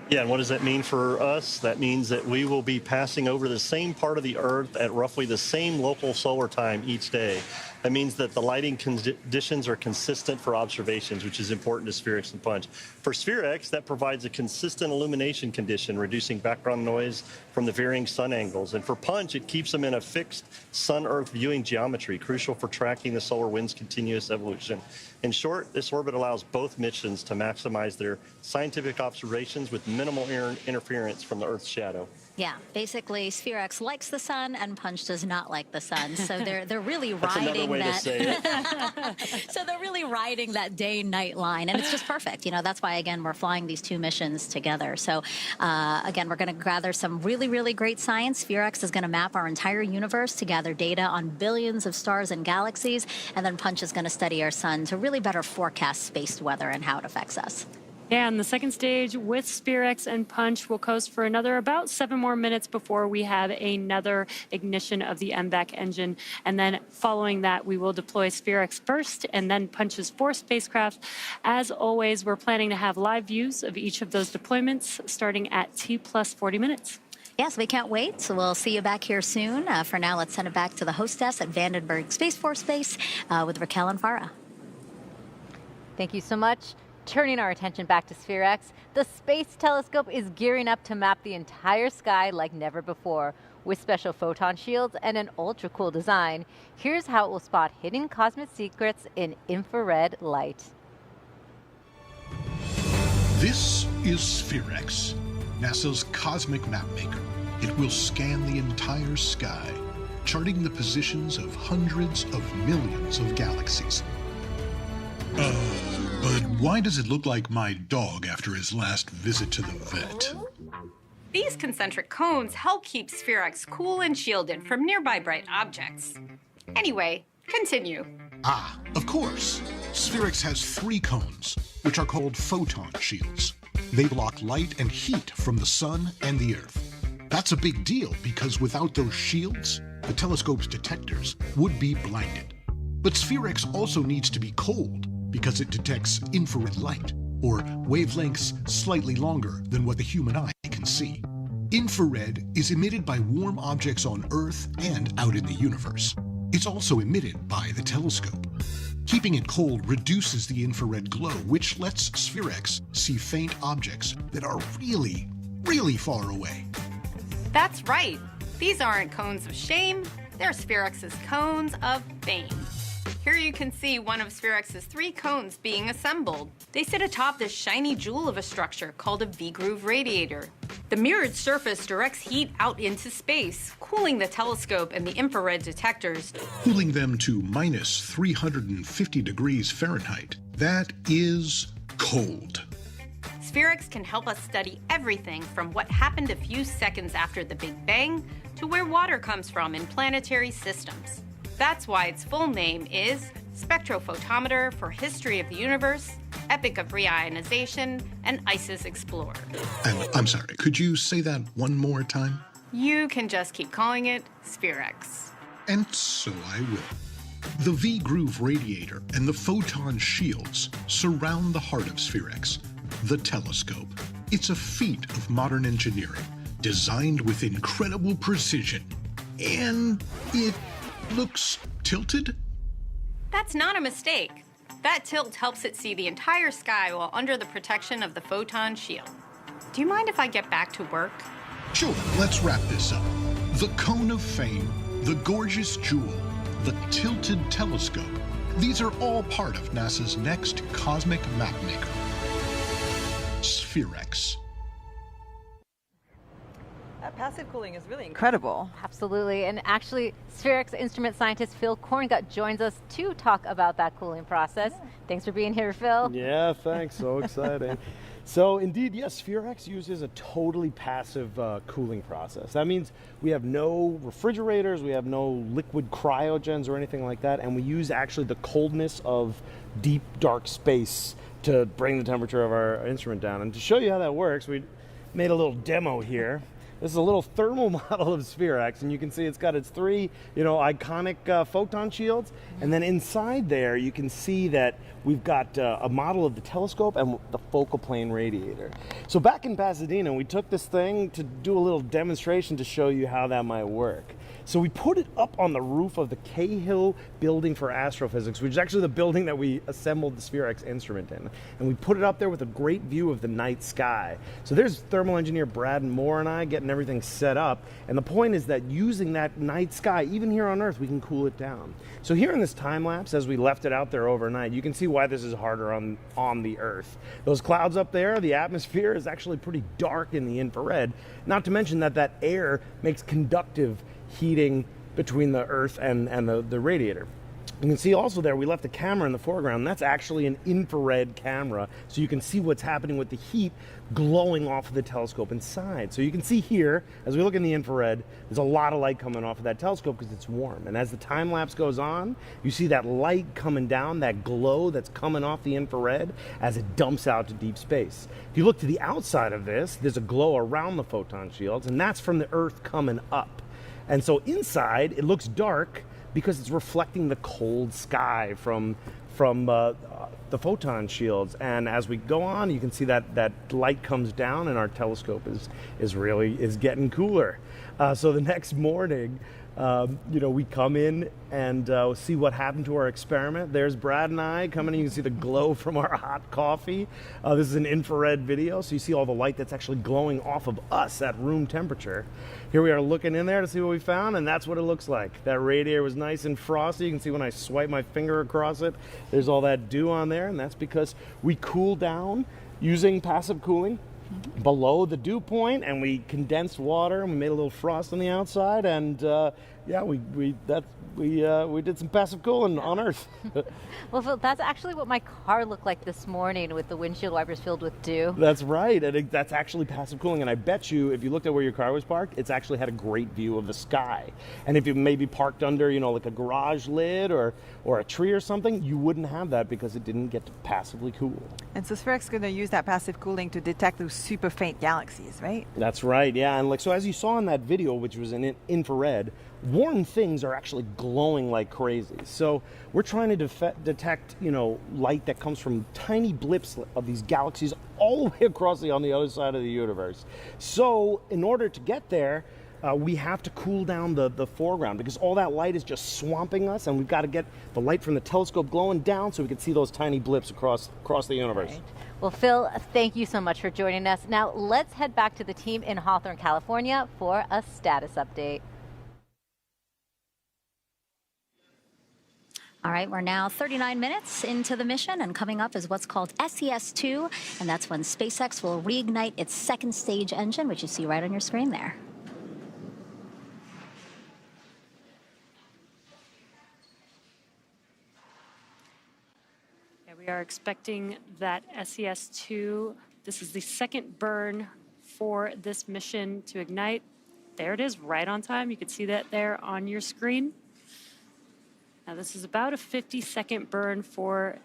Yeah, and what does that mean for us? That means that we will be passing over the same part of the Earth at roughly the same local solar time each day. That means that the lighting conditions are consistent for observations, which is important to SPHEREx and Punch. For SPHEREx, that provides a consistent illumination condition, reducing background noise from the varying sun angles. And for Punch, it keeps them in a fixed Sun-Earth viewing geometry, crucial for tracking the solar wind's continuous evolution. In short, this orbit allows both missions to maximize their scientific observations with minimal interference from the Earth's shadow. Yeah, basically, SPHEREx likes the sun and Punch does not like the sun. So they're really riding that. To say it. So they're really riding that day-night line, and it's just perfect. You know, that's why again we're flying these 2 missions together. So again, we're going to gather some really great science. SPHEREx is going to map our entire universe to gather data on billions of stars and galaxies, and then Punch is going to study our sun to really better forecast space weather and how it affects us. Yeah, and the second stage with SPHEREx and Punch will coast for another about 7 more minutes before we have another ignition of the MVAC engine. And then following that, we will deploy SPHEREx first and then Punch's 4 spacecraft. As always, we're planning to have live views of each of those deployments starting at T plus 40 minutes. Yes, we can't wait. So we'll see you back here soon. For now, let's send it back to the hostess at Vandenberg Space Force Base with Raquel and Farah. Thank you so much. Turning our attention back to SPHEREx, the Space Telescope is gearing up to map the entire sky like never before. With special photon shields and an ultra-cool design, here's how it will spot hidden cosmic secrets in infrared light. This is SPHEREx, NASA's cosmic mapmaker. It will scan the entire sky, charting the positions of hundreds of millions of galaxies. But why does it look like my dog after his last visit to the vet? These concentric cones help keep SPHEREx cool and shielded from nearby bright objects. Anyway, continue. Ah, of course. SPHEREx has 3 cones, which are called photon shields. They block light and heat from the sun and the Earth. That's a big deal because without those shields, the telescope's detectors would be blinded. But SPHEREx also needs to be cold because it detects infrared light, or wavelengths slightly longer than what the human eye can see. Infrared is emitted by warm objects on Earth and out in the universe. It's also emitted by the telescope. Keeping it cold reduces the infrared glow, which lets SPHEREx see faint objects that are really, really far away. That's right. These aren't cones of shame. They're SPHEREx's cones of fame. Here you can see one of SPHEREx's 3 cones being assembled. They sit atop this shiny jewel of a structure called a V-groove radiator. The mirrored surface directs heat out into space, cooling the telescope and the infrared detectors. Cooling them to minus 350 degrees Fahrenheit. That is cold. SPHEREx can help us study everything from what happened a few seconds after the Big Bang to where water comes from in planetary systems. That's why its full name is Spectrophotometer for History of the Universe, Epoch of Reionization, and ICES Explorer. I'm sorry, could you say that one more time? You can just keep calling it SPHEREx. And so I will. The V-groove radiator and the photon shields surround the heart of SPHEREx, the telescope. It's a feat of modern engineering, designed with incredible precision. And it looks tilted? That's not a mistake. That tilt helps it see the entire sky while under the protection of the photon shield. Do you mind if I get back to work? Sure, let's wrap this up. The cone of fame, the gorgeous jewel, the tilted telescope. These are all part of NASA's next cosmic mapmaker, SPHEREx. That passive cooling is really incredible. Absolutely. And actually, SPHEREx instrument scientist Phil Korngut joins us to talk about that cooling process. Thanks for being here, Phil. Yeah, thanks. So exciting. So indeed, yes, SPHEREx uses a totally passive cooling process. That means we have no refrigerators, we have no liquid cryogens or anything like that, and we use actually the coldness of deep, dark space to bring the temperature of our instrument down. And to show you how that works, we made a little demo here. This is a little thermal model of SPHEREx, and you can see it's got its three, iconic photon shields. And then inside there, you can see that we've got a model of the telescope and the focal plane radiator. So back in Pasadena, we took this thing to do a little demonstration to show you how that might work. So we put it up on the roof of the Cahill Building for Astrophysics, which is actually the building that we assembled the SPHEREx instrument in. And we put it up there with a great view of the night sky. So there's thermal engineer Brad Moore and I getting everything set up. And the point is that using that night sky, even here on Earth, we can cool it down. So here in this time lapse, as we left it out there overnight, you can see why this is harder on the Earth. Those clouds up there, the atmosphere is actually pretty dark in the infrared. Not to mention that air makes conductive heating between the Earth and the radiator. You can see also there we left a camera in the foreground. That's actually an infrared camera, so you can see what's happening with the heat glowing off of the telescope inside. So you can see here, as we look in the infrared, there's a lot of light coming off of that telescope because it's warm. And as the time lapse goes on, you see that light coming down, that glow that's coming off the infrared as it dumps out to deep space. If you look to the outside of this, there's a glow around the photon shields, and that's from the Earth coming up. And so inside, it looks dark because it's reflecting the cold sky from the photon shields. And as we go on, you can see that light comes down, and our telescope is getting cooler. So the next morning, we come in and see what happened to our experiment. There's Brad and I coming in. You can see the glow from our hot coffee. This is an infrared video, so you see all the light that's actually glowing off of us at room temperature. Here we are looking in there to see what we found, and that's what it looks like. That radiator was nice and frosty. You can see when I swipe my finger across it, there's all that dew on there, and that's because we cool down using passive cooling below the dew point, and we condensed water, and we made a little frost on the outside, and we did some passive cooling on Earth. Well, Phil, that's actually what my car looked like this morning with the windshield wipers filled with dew. That's right, and that's actually passive cooling. And I bet you, if you looked at where your car was parked, it's actually had a great view of the sky. And if you maybe parked under, like a garage lid or a tree or something, you wouldn't have that because it didn't get to passively cool. And so SPHEREx is going to use that passive cooling to detect those super faint galaxies, right? That's right, yeah. And so as you saw in that video, which was in infrared, warm things are actually glowing like crazy. So we're trying to detect, light that comes from tiny blips of these galaxies all the way across on the other side of the universe. So in order to get there, we have to cool down the foreground because all that light is just swamping us, and we've got to get the light from the telescope glowing down so we can see those tiny blips across the universe. Right. Well, Phil, thank you so much for joining us. Now let's head back to the team in Hawthorne, California for a status update. All right, we're now 39 minutes into the mission, and coming up is what's called SES-2, and that's when SpaceX will reignite its second stage engine, which you see right on your screen there. Yeah, we are expecting that SES-2, this is the second burn for this mission to ignite. There it is, right on time. You can see that there on your screen. Now this is about a 50-second burn for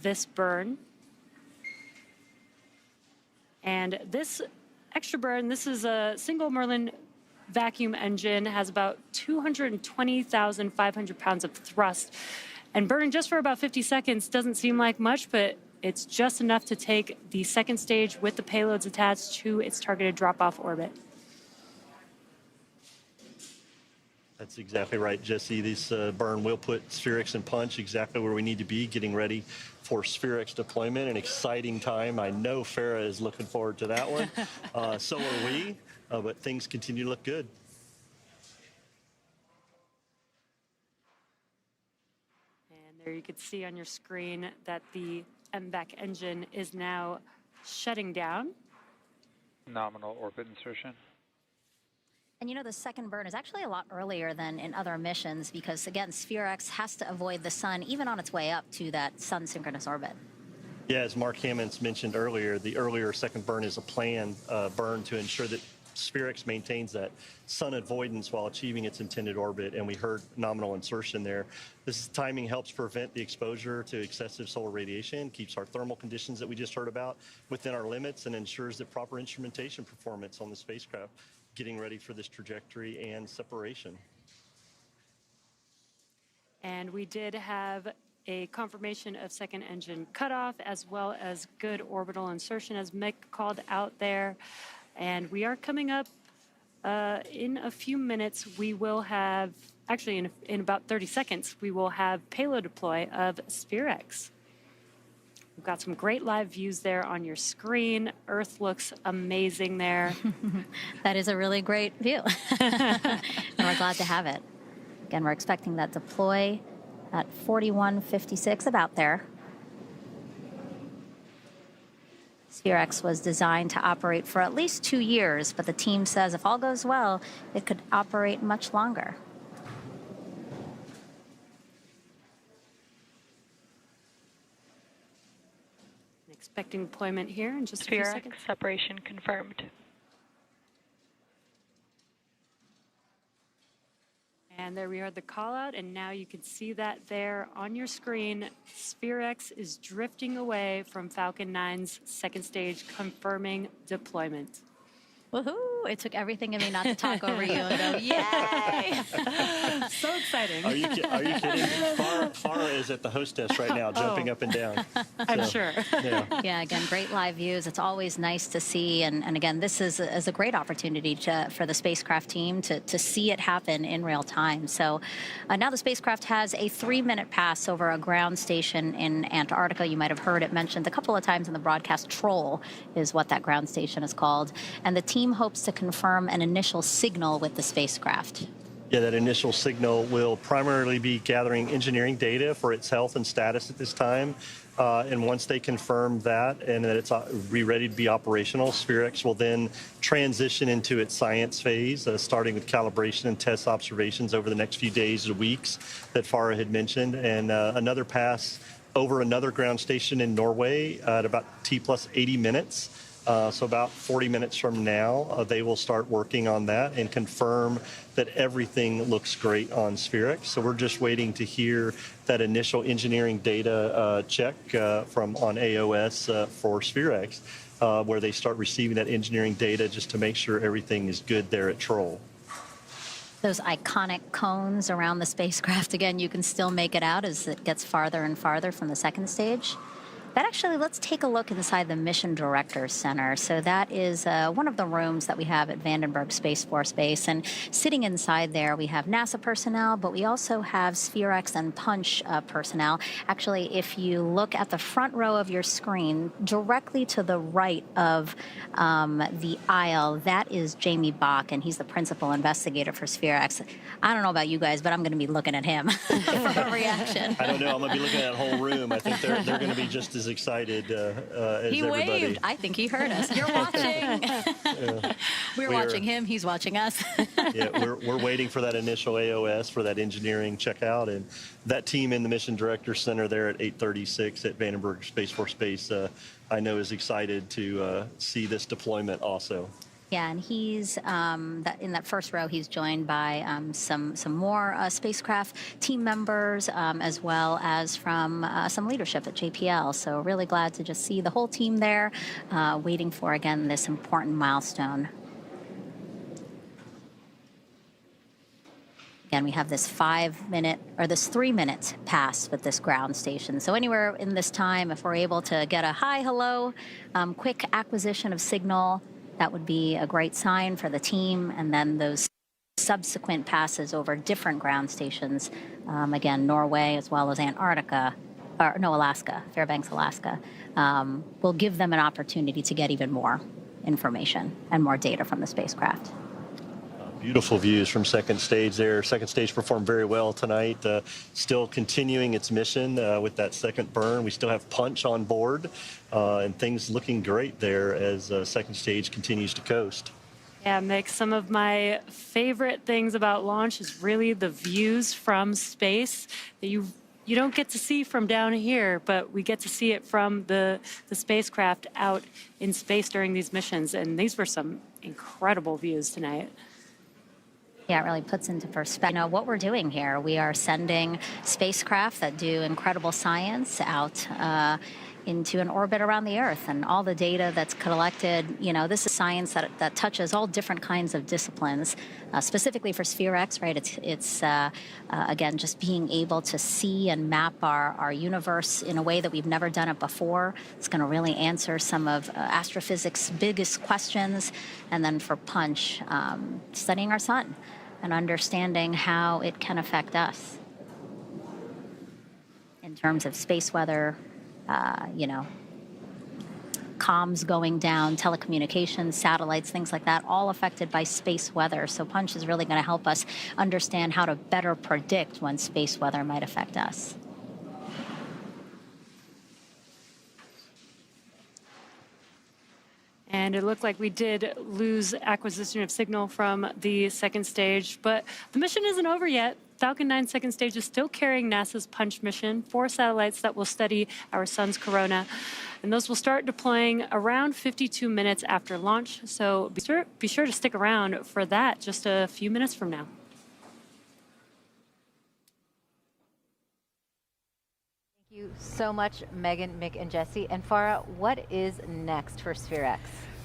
this burn. And this extra burn, this is a single Merlin vacuum engine, has about 220,500 pounds of thrust. And burning just for about 50 seconds doesn't seem like much, but it's just enough to take the second stage with the payloads attached to its targeted drop-off orbit. That's exactly right, Jesse. This burn will put SPHEREx and Punch exactly where we need to be, getting ready for SPHEREx deployment. An exciting time. I know Farah is looking forward to that one. So are we, but things continue to look good. And there you can see on your screen that the MVAC engine is now shutting down. Nominal orbit insertion. And you know, the second burn is actually a lot earlier than in other missions because, again, SPHEREx has to avoid the sun even on its way up to that sun synchronous orbit. Yeah, as Mark Hammonds mentioned earlier, the earlier second burn is a planned burn to ensure that SPHEREx maintains that sun avoidance while achieving its intended orbit, and we heard nominal insertion there. This timing helps prevent the exposure to excessive solar radiation, keeps our thermal conditions that we just heard about within our limits, and ensures that proper instrumentation performance on the spacecraft getting ready for this trajectory and separation. And we did have a confirmation of second engine cutoff as well as good orbital insertion, as Mick called out there. And we are coming up in a few minutes. We will have, actually in about 30 seconds, we will have payload deploy of SPHEREx. We've got some great live views there on your screen. Earth looks amazing there. That is a really great view. And we're glad to have it. Again, we're expecting that deploy at 41:56, about there. SPHEREx was designed to operate for at least 2 years, but the team says if all goes well, it could operate much longer. Expecting deployment here in just a few SPHEREx seconds. separation confirmed. And there we heard the call out, and now you can see that there on your screen. SPHEREx is drifting away from Falcon 9's second stage, confirming deployment. Woohoo! It took everything in me not to talk over you and go, yay! So exciting. Are you kidding? Farah is at the hostess right now, jumping up and down. I'm sure. Yeah. Yeah, again, great live views. It's always nice to see. And again, this is a great opportunity for the spacecraft team to see it happen in real time. So now the spacecraft has a 3-minute pass over a ground station in Antarctica. You might have heard it mentioned a couple of times in the broadcast. Troll is what that ground station is called. And the team hopes to confirm an initial signal with the spacecraft. Yeah, that initial signal will primarily be gathering engineering data for its health and status at this time. And once they confirm that and that it's ready to be operational, SPHEREx will then transition into its science phase, starting with calibration and test observations over the next few days or weeks that Farah had mentioned, and another pass over another ground station in Norway at about T+80 minutes. So about 40 minutes from now, they will start working on that and confirm that everything looks great on SPHEREx. So we're just waiting to hear that initial engineering data check from on AOS for SPHEREx, where they start receiving that engineering data just to make sure everything is good there at Troll. Those iconic cones around the spacecraft, again, you can still make it out as it gets farther and farther from the second stage. But actually, let's take a look inside the Mission Directors Center. So that is one of the rooms that we have at Vandenberg Space Force Base. And sitting inside there, we have NASA personnel, but we also have SPHEREx and Punch personnel. Actually, if you look at the front row of your screen, directly to the right of the aisle, that is Jamie Bach, and he's the principal investigator for SPHEREx. I don't know about you guys, but I'm going to be looking at him for a reaction. I don't know. I'm going to be looking at that whole room. I think they're going to be just as excited as he everybody. Waved. I think he heard us. You're watching. Yeah. We're watching him. He's watching us. Yeah, we're waiting for that initial AOS for that engineering checkout, and that team in the Mission Director Center there at 836 at Vandenberg Space Force Base, I know is excited to see this deployment also. Yeah, and he's in that first row. He's joined by some more spacecraft team members, as well as from some leadership at JPL. So really glad to just see the whole team there, waiting for again this important milestone. Again, we have this 3-minute pass with this ground station. So anywhere in this time, if we're able to get a hi, hello, quick acquisition of signal, that would be a great sign for the team. And then those subsequent passes over different ground stations, again, Norway as well as Antarctica, or no, Alaska, Fairbanks, Alaska, will give them an opportunity to get even more information and more data from the spacecraft. Beautiful views from second stage there. Second stage performed very well tonight. Still continuing its mission with that second burn. We still have punch on board and things looking great there as second stage continues to coast. Yeah, Mick, some of my favorite things about launch is really the views from space that you don't get to see from down here, but we get to see it from the spacecraft out in space during these missions. And these were some incredible views tonight. Yeah, it really puts into perspective, what we're doing here. We are sending spacecraft that do incredible science out into an orbit around the Earth, and all the data that's collected. This is science that touches all different kinds of disciplines. Specifically for SPHEREx, right? It's again just being able to see and map our universe in a way that we've never done it before. It's going to really answer some of astrophysics' biggest questions. And then for Punch, studying our sun and understanding how it can affect us in terms of space weather, comms going down, telecommunications, satellites, things like that, all affected by space weather. So Punch is really going to help us understand how to better predict when space weather might affect us. And it looked like we did lose acquisition of signal from the second stage, but the mission isn't over yet. Falcon 9 second stage is still carrying NASA's Punch mission, 4 satellites that will study our sun's corona. And those will start deploying around 52 minutes after launch. So be sure to stick around for that just a few minutes from now. Thank you so much, Megan, Mick, and Jesse. And Farah, what is next for SPHEREx?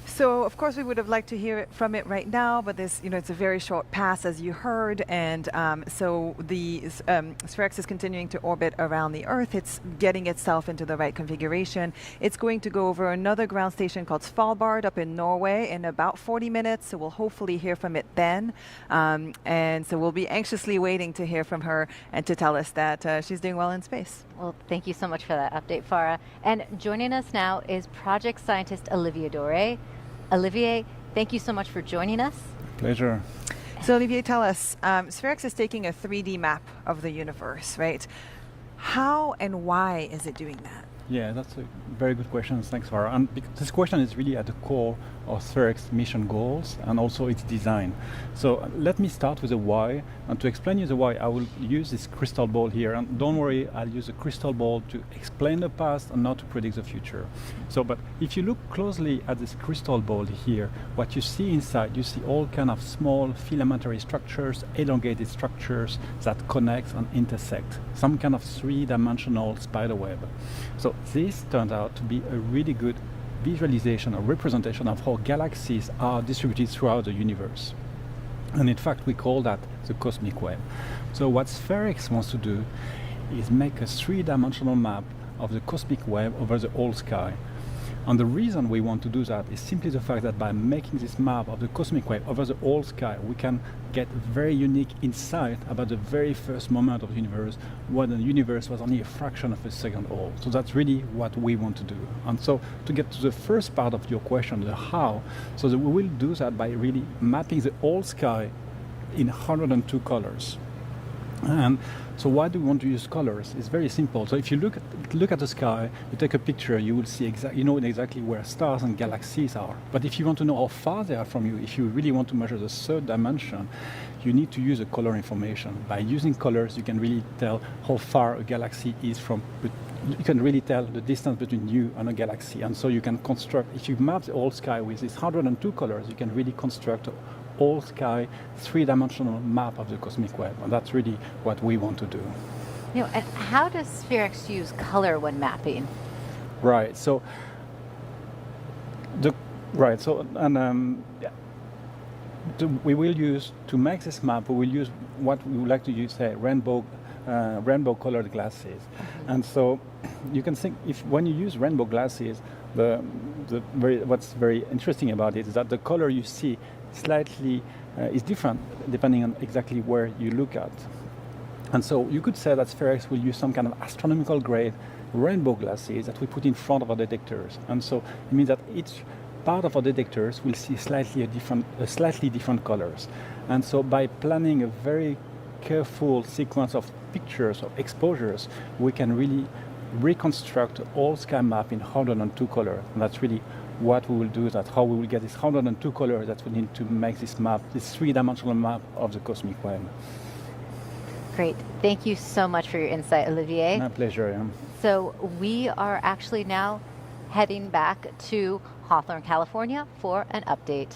So, of course, we would have liked to hear it from it right now, but this, it's a very short pass, as you heard, and so the SPHEREx is continuing to orbit around the Earth. It's getting itself into the right configuration. It's going to go over another ground station called Svalbard up in Norway in about 40 minutes, so we'll hopefully hear from it then. And so we'll be anxiously waiting to hear from her and to tell us that she's doing well in space. Well, thank you so much for that update, Farah. And joining us now is project scientist Olivier Doré. Olivier, thank you so much for joining us. Pleasure. So Olivier, tell us, SPHEREx is taking a 3D map of the universe, right? How and why is it doing that? Yeah, that's a very good question. Thanks, Farah. And this question is really at the core of SPHEREx mission goals and also its design. So let me start with the why. And to explain you the why, I will use this crystal ball here. And don't worry, I'll use a crystal ball to explain the past and not to predict the future. So, but if you look closely at this crystal ball here, what you see inside, you see all kind of small filamentary structures, elongated structures that connect and intersect. Some kind of three-dimensional spider web. So this turned out to be a really good visualization or representation of how galaxies are distributed throughout the universe. And in fact, we call that the cosmic web. So what SPHEREx wants to do is make a three-dimensional map of the cosmic web over the whole sky. And the reason we want to do that is simply the fact that by making this map of the cosmic web over the whole sky, we can get very unique insight about the very first moment of the universe, when the universe was only a fraction of a second old. So that's really what we want to do. And so to get to the first part of your question, the how, so that we will do that by really mapping the whole sky in 102 colors. And so why do we want to use colors? It's very simple. So if you look at the sky, you take a picture, you will see exactly where stars and galaxies are. But if you want to know how far they are from you, if you really want to measure the third dimension, you need to use a color information. By using colors, you can really tell how far a galaxy is from. You can really tell the distance between you and a galaxy. And so you can construct, if you map the whole sky with these 102 colors, you can really construct all sky three-dimensional map of the cosmic web, and that's really what we want to do. And how does SPHEREx use color when mapping? Right. So we will use, to make this map, we will use what we would like to use, say, rainbow colored glasses. And so you can think, when you use rainbow glasses, what's very interesting about it is that the color you see slightly is different depending on exactly where you look at. And so you could say that SPHEREx will use some kind of astronomical grade rainbow glasses that we put in front of our detectors. And so it means that each part of our detectors will see slightly different colors. And so by planning a very careful sequence of pictures or exposures, we can really reconstruct all sky map in 102 colors. And that's really what we will do, that's how we will get this 102 colors that we need to make this map, this three-dimensional map of the cosmic web. Great. Thank you so much for your insight, Olivier. My pleasure, yeah. So we are actually now heading back to Hawthorne, California for an update.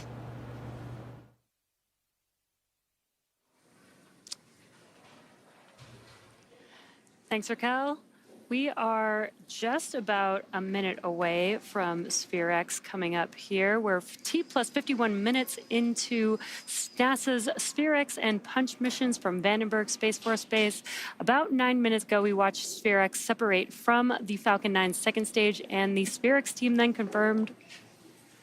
Thanks, Raquel. We are just about a minute away from SPHEREx coming up here. We're T plus 51 minutes into NASA's SPHEREx and Punch missions from Vandenberg Space Force Base. About 9 minutes ago, we watched SPHEREx separate from the Falcon 9 second stage, and the SPHEREx team then confirmed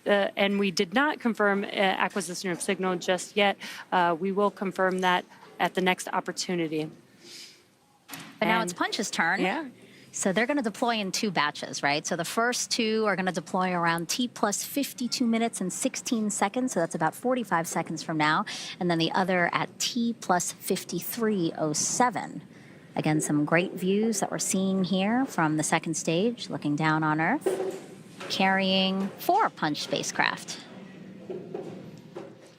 and we did not confirm acquisition of signal just yet. We will confirm that at the next opportunity. But now it's Punch's turn. Yeah. So they're going to deploy in 2 batches, right? So the first 2 are going to deploy around T plus 52 minutes and 16 seconds. So that's about 45 seconds from now. And then the other at T plus 53:07. Again, some great views that we're seeing here from the second stage, looking down on Earth, carrying 4 Punch spacecraft.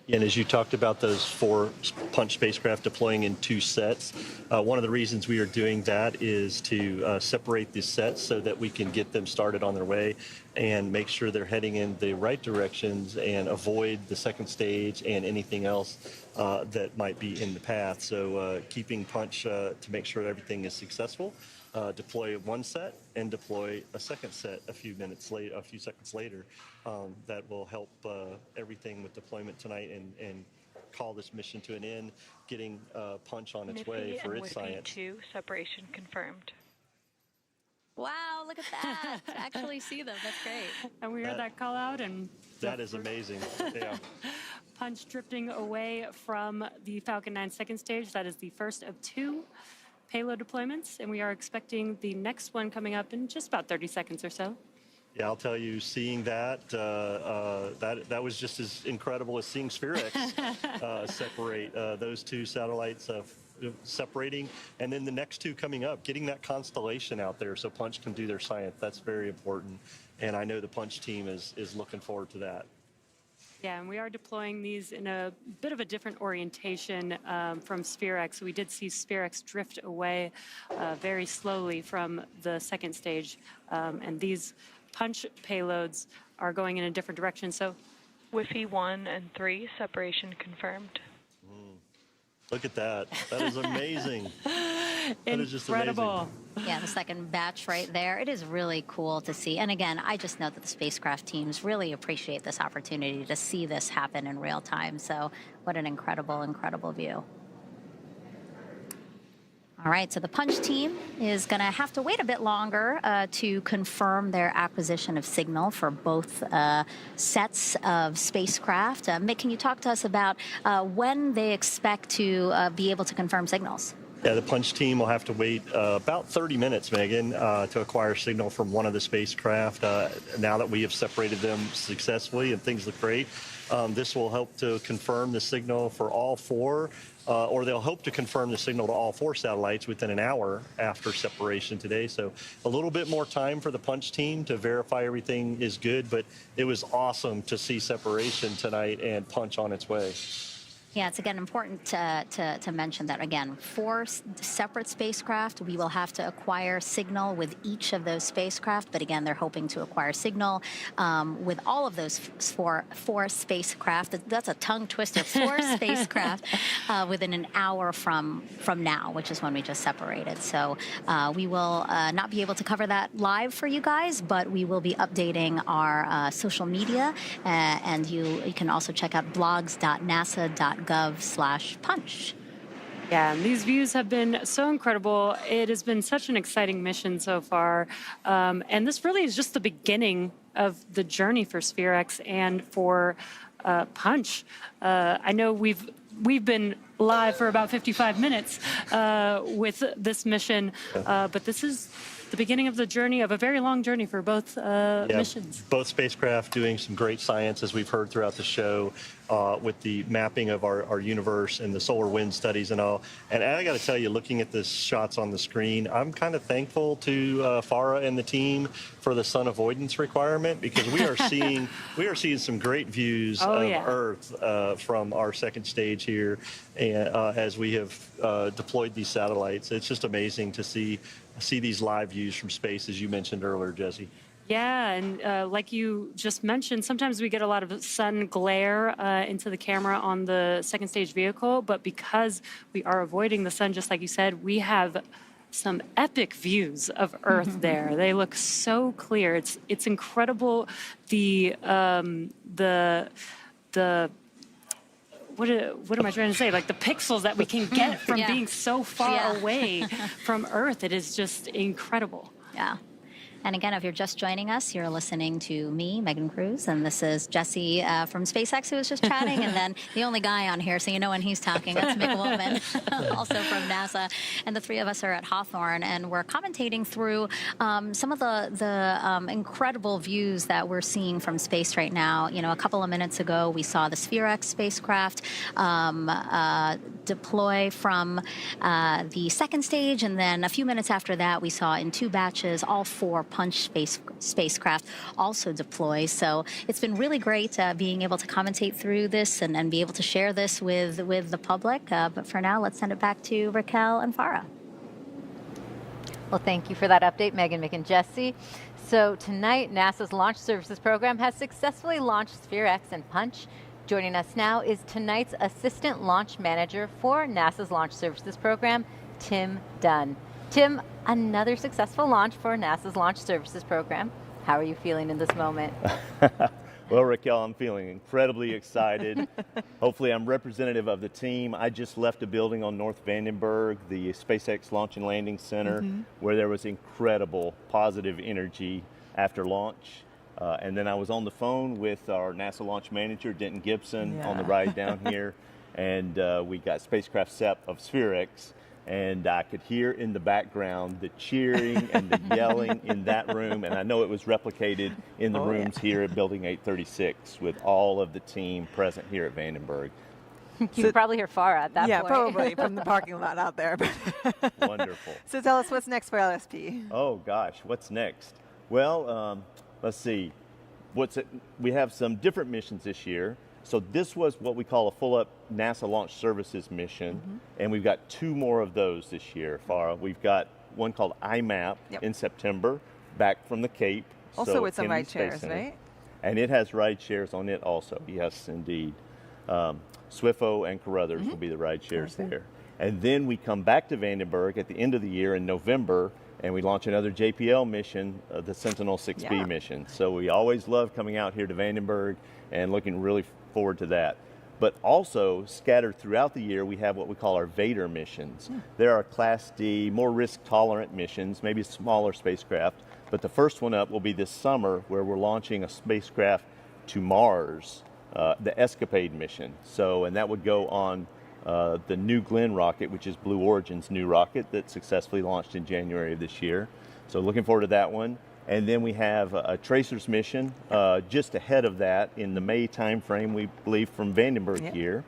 And as you talked about those 4 Punch spacecraft deploying in 2 sets, one of the reasons we are doing that is to separate the sets so that we can get them started on their way and make sure they're heading in the right directions and avoid the second stage and anything else that might be in the path. So keeping Punch to make sure everything is successful. Deploy 1 set and deploy a second set a few seconds later. That will help everything with deployment tonight and call this mission to an end, getting Punch on its way for its science. 2 separation confirmed. Wow, look at that. To actually see them, that's great. And we heard that call out, and that is amazing. Yeah. Punch drifting away from the Falcon 9 second stage. That is the first of 2 payload deployments, and we are expecting the next one coming up in just about 30 seconds or so. Yeah, I'll tell you, seeing that that was just as incredible as seeing SPHEREx separate those 2 satellites separating, and then the next 2 coming up, getting that constellation out there so Punch can do their science. That's very important, and I know the Punch team is looking forward to that. Yeah, and we are deploying these in a bit of a different orientation from SPHEREx. We did see SPHEREx drift away very slowly from the second stage, and these Punch payloads are going in a different direction. So, Wi-Fi 1 and 3 separation confirmed. Look at that. That is amazing. That is just incredible. amazing. Yeah, the second batch right there. It is really cool to see. And again, I just know that the spacecraft teams really appreciate this opportunity to see this happen in real time. So what an incredible, incredible view. All right, so the Punch team is going to have to wait a bit longer to confirm their acquisition of signal for both sets of spacecraft. Mick, can you talk to us about when they expect to be able to confirm signals? Yeah, the Punch team will have to wait about 30 minutes, Megan, to acquire signal from one of the spacecraft. Now that we have separated them successfully and things look great, this will help to confirm the signal for all 4. Or they'll hope to confirm the signal to all 4 satellites within an hour after separation today. So a little bit more time for the Punch team to verify everything is good, but it was awesome to see separation tonight and Punch on its way. Yeah, it's again important to mention that, again, 4 separate spacecraft. We will have to acquire signal with each of those spacecraft. But again, they're hoping to acquire signal with all of those four spacecraft. That's a tongue twister. 4 spacecraft within an hour from now, which is when we just separated. So we will not be able to cover that live for you guys, but we will be updating our social media. And you can also check out blogs.nasa.gov/punch. Yeah, and these views have been so incredible. It has been such an exciting mission so far. And this really is just the beginning of the journey for SPHEREx and for Punch. I know we've been live for about 55 minutes with this mission, but this is the beginning of the journey, of a very long journey for both missions. Both spacecraft doing some great science, as we've heard throughout the show, with the mapping of our universe and the solar wind studies and all. And I got to tell you, looking at the shots on the screen, I'm kind of thankful to Farah and the team for the sun avoidance requirement, because we are seeing some great views of Earth from our second stage here, and as we have deployed these satellites. It's just amazing to see these live views from space, as you mentioned earlier, Jesse. Yeah, and like you just mentioned, sometimes we get a lot of sun glare into the camera on the second stage vehicle, but because we are avoiding the sun, just like you said, we have some epic views of Earth there. They look so clear. It's incredible. What am I trying to say? Like the pixels that we can get from being so far away from Earth. It is just incredible. Yeah. And again, if you're just joining us, you're listening to me, Megan Cruz, and this is Jesse from SpaceX, who was just chatting, and then the only guy on here, so you know when he's talking, that's Mick Woltman, also from NASA. And the three of us are at Hawthorne, and we're commentating through some of the incredible views that we're seeing from space right now. You know, a couple of minutes ago, we saw the SPHEREx spacecraft deploy from the second stage, and then a few minutes after that, we saw in two batches all four Punch spacecraft also deploy. So it's been really great being able to commentate through this and be able to share this with the public. But for now, let's send it back to Raquel and Farah. Well, thank you for that update, Megan, Mick, and Jesse. So tonight, NASA's Launch Services Program has successfully launched SPHEREx and Punch. Joining us now is tonight's Assistant Launch Manager for NASA's Launch Services Program, Tim Dunn. Tim, another successful launch for NASA's Launch Services Program. How are you feeling in this moment? Well, Raquel, I'm feeling incredibly excited. Hopefully I'm representative of the team. I just left a building on North Vandenberg, the SpaceX Launch and Landing Center, where there was incredible positive energy after launch. And then I was on the phone with our NASA launch manager, Denton Gibson, on the ride down here. And we got spacecraft SEP of SPHEREx. And I could hear in the background the cheering and the yelling in that room. And I know it was replicated in the rooms here at Building 836 with all of the team present here at Vandenberg. You can probably hear Farah at that point. Yeah, probably from the parking lot out there. Wonderful. So tell us what's next for LSP. Oh, gosh, what's next? Well, let's see. We have some different missions this year. So this was what we call a full-up NASA Launch Services mission, and we've got two more of those this year, Farah. We've got one called IMAP in September, back from the Cape. Also with some ride shares, right? And it has ride shares on it also, yes, indeed. SWIFO and Carruthers will be the ride shares there. And then we come back to Vandenberg at the end of the year in November, and we launch another JPL mission, the Sentinel 6B mission. So we always love coming out here to Vandenberg and looking really forward to that. But also scattered throughout the year, we have what we call our Vader missions. There are Class D, more risk-tolerant missions, maybe smaller spacecraft. But the first one up will be this summer, where we're launching a spacecraft to Mars, the Escapade mission. And that would go on the New Glenn rocket, which is Blue Origin's new rocket that successfully launched in January of this year. So looking forward to that one. And then we have a Tracers mission just ahead of that in the May timeframe, we believe, from Vandenberg here.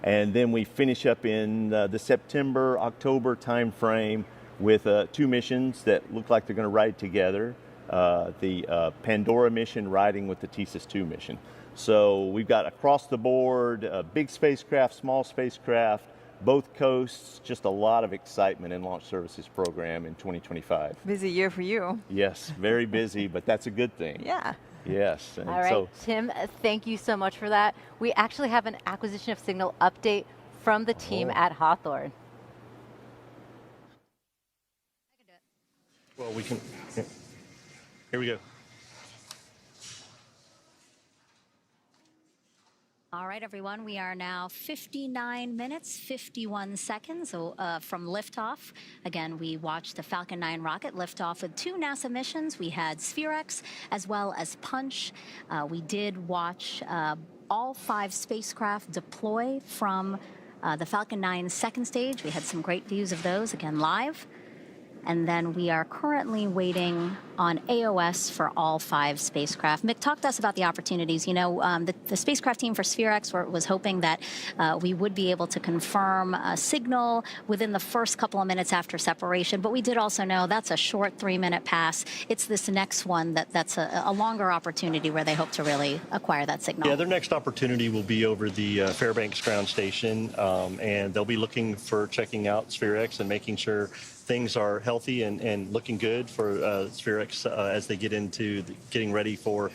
And then we finish up in the September, October timeframe with two missions that look like they're going to ride together. The Pandora mission riding with the TSIS-2 mission. So we've got across the board, big spacecraft, small spacecraft, both coasts, just a lot of excitement in Launch Services Program in 2025. Busy year for you. Yes, very busy, but that's a good thing. Yeah. Yes. All right, Tim, thank you so much for that. We actually have an acquisition of signal update from the team at Hawthorne. Well, we can. Here we go. All right, everyone, we are now 59 minutes, 51 seconds from liftoff. Again, we watched the Falcon 9 rocket lift off with two NASA missions. We had SPHEREx as well as Punch. We did watch all 5 spacecraft deploy from the Falcon 9 second stage. We had some great views of those, again, live. And then we are currently waiting on AOS for all 5 spacecraft. Mick, talk to us about the opportunities. You know, the spacecraft team for SPHEREx was hoping that we would be able to confirm a signal within the first couple of minutes after separation. But we did also know that's a short 3-minute pass. It's this next one that's a longer opportunity where they hope to really acquire that signal. Yeah, their next opportunity will be over the Fairbanks ground station, and they'll be looking for checking out SPHEREx and making sure things are healthy and looking good for SPHEREx as they get into getting ready for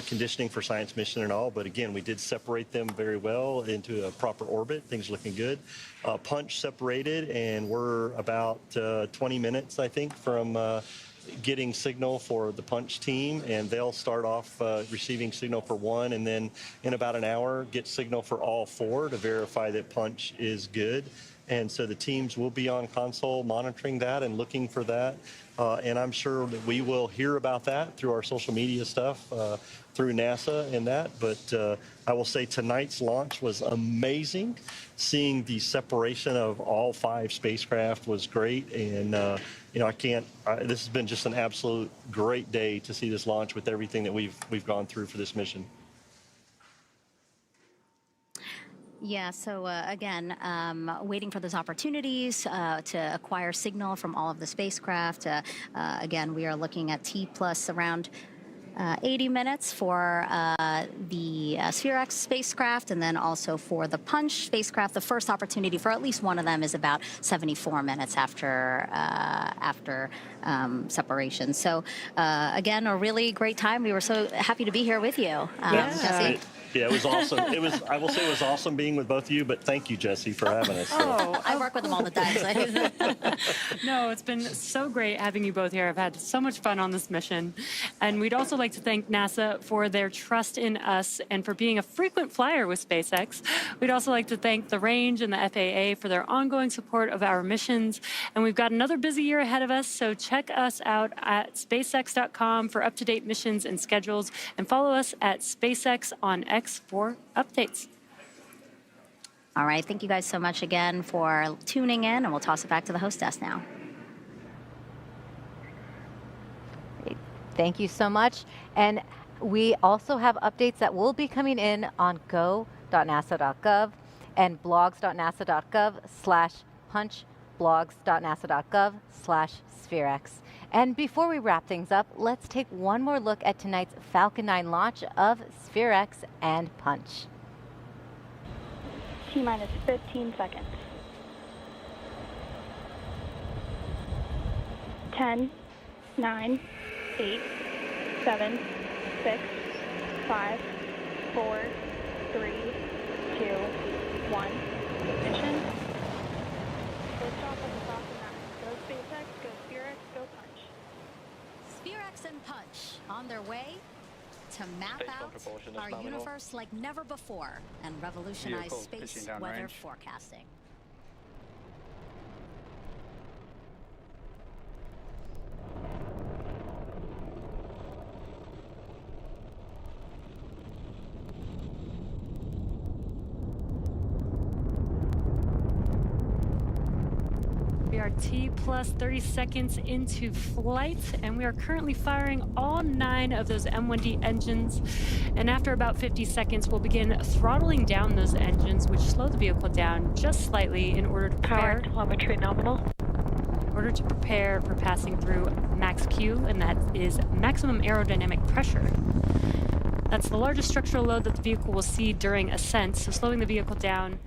conditioning for science mission and all. But again, we did separate them very well into a proper orbit. Things looking good. Punch separated, and we're about 20 minutes, I think, from getting signal for the Punch team, and they'll start off receiving signal for 1, and then in about an hour get signal for all 4 to verify that Punch is good. And so the teams will be on console monitoring that and looking for that. And I'm sure that we will hear about that through our social media stuff, through NASA and that. But I will say tonight's launch was amazing. Seeing the separation of all 5 spacecraft was great. And, you know, this has been just an absolute great day to see this launch with everything that we've gone through for this mission. Yeah, so again, waiting for those opportunities to acquire signal from all of the spacecraft. Again, we are looking at T plus around 80 minutes for the SPHEREx spacecraft, and then also for the Punch spacecraft. The first opportunity for at least one of them is about 74 minutes after separation. So again, a really great time. We were so happy to be here with you, Jesse. Yeah, it was awesome. I will say it was awesome being with both of you, but thank you, Jesse, for having us. I work with them all the time. So. No, it's been so great having you both here. I've had so much fun on this mission. And we'd also like to thank NASA for their trust in us and for being a frequent flyer with SpaceX. We'd also like to thank the Range and the FAA for their ongoing support of our missions. And we've got another busy year ahead of us, so check us out at SpaceX.com for up-to-date missions and schedules, and follow us at SpaceX on X for updates. All right, thank you guys so much again for tuning in, and we'll toss it back to the hostess now. Thank you so much. And we also have updates that will be coming in on go.nasa.gov and blogs.nasa.gov/punch, blogs.nasa.gov/SPHEREx. And before we wrap things up, let's take one more look at tonight's Falcon 9 launch of SPHEREx and Punch. T-minus 15 seconds. 10, 9, 8, 7, 6, 5, 4, 3, 2, 1. Ignition. Liftoff of the Falcon 9. Go SpaceX, go SPHEREx, go Punch. SPHEREx and Punch on their way to map out our universe like never before and revolutionize space weather forecasting. We are T plus 30 seconds into flight, and we are currently firing all 9 of those M1D engines. And after about 50 seconds, we'll begin throttling down those engines, which slow the vehicle down just slightly in order to prepare. Power telemetry nominal. In order to prepare for passing through Max Q, and that is maximum aerodynamic pressure. That's the largest structural load that the vehicle will see during ascent, so slowing the vehicle down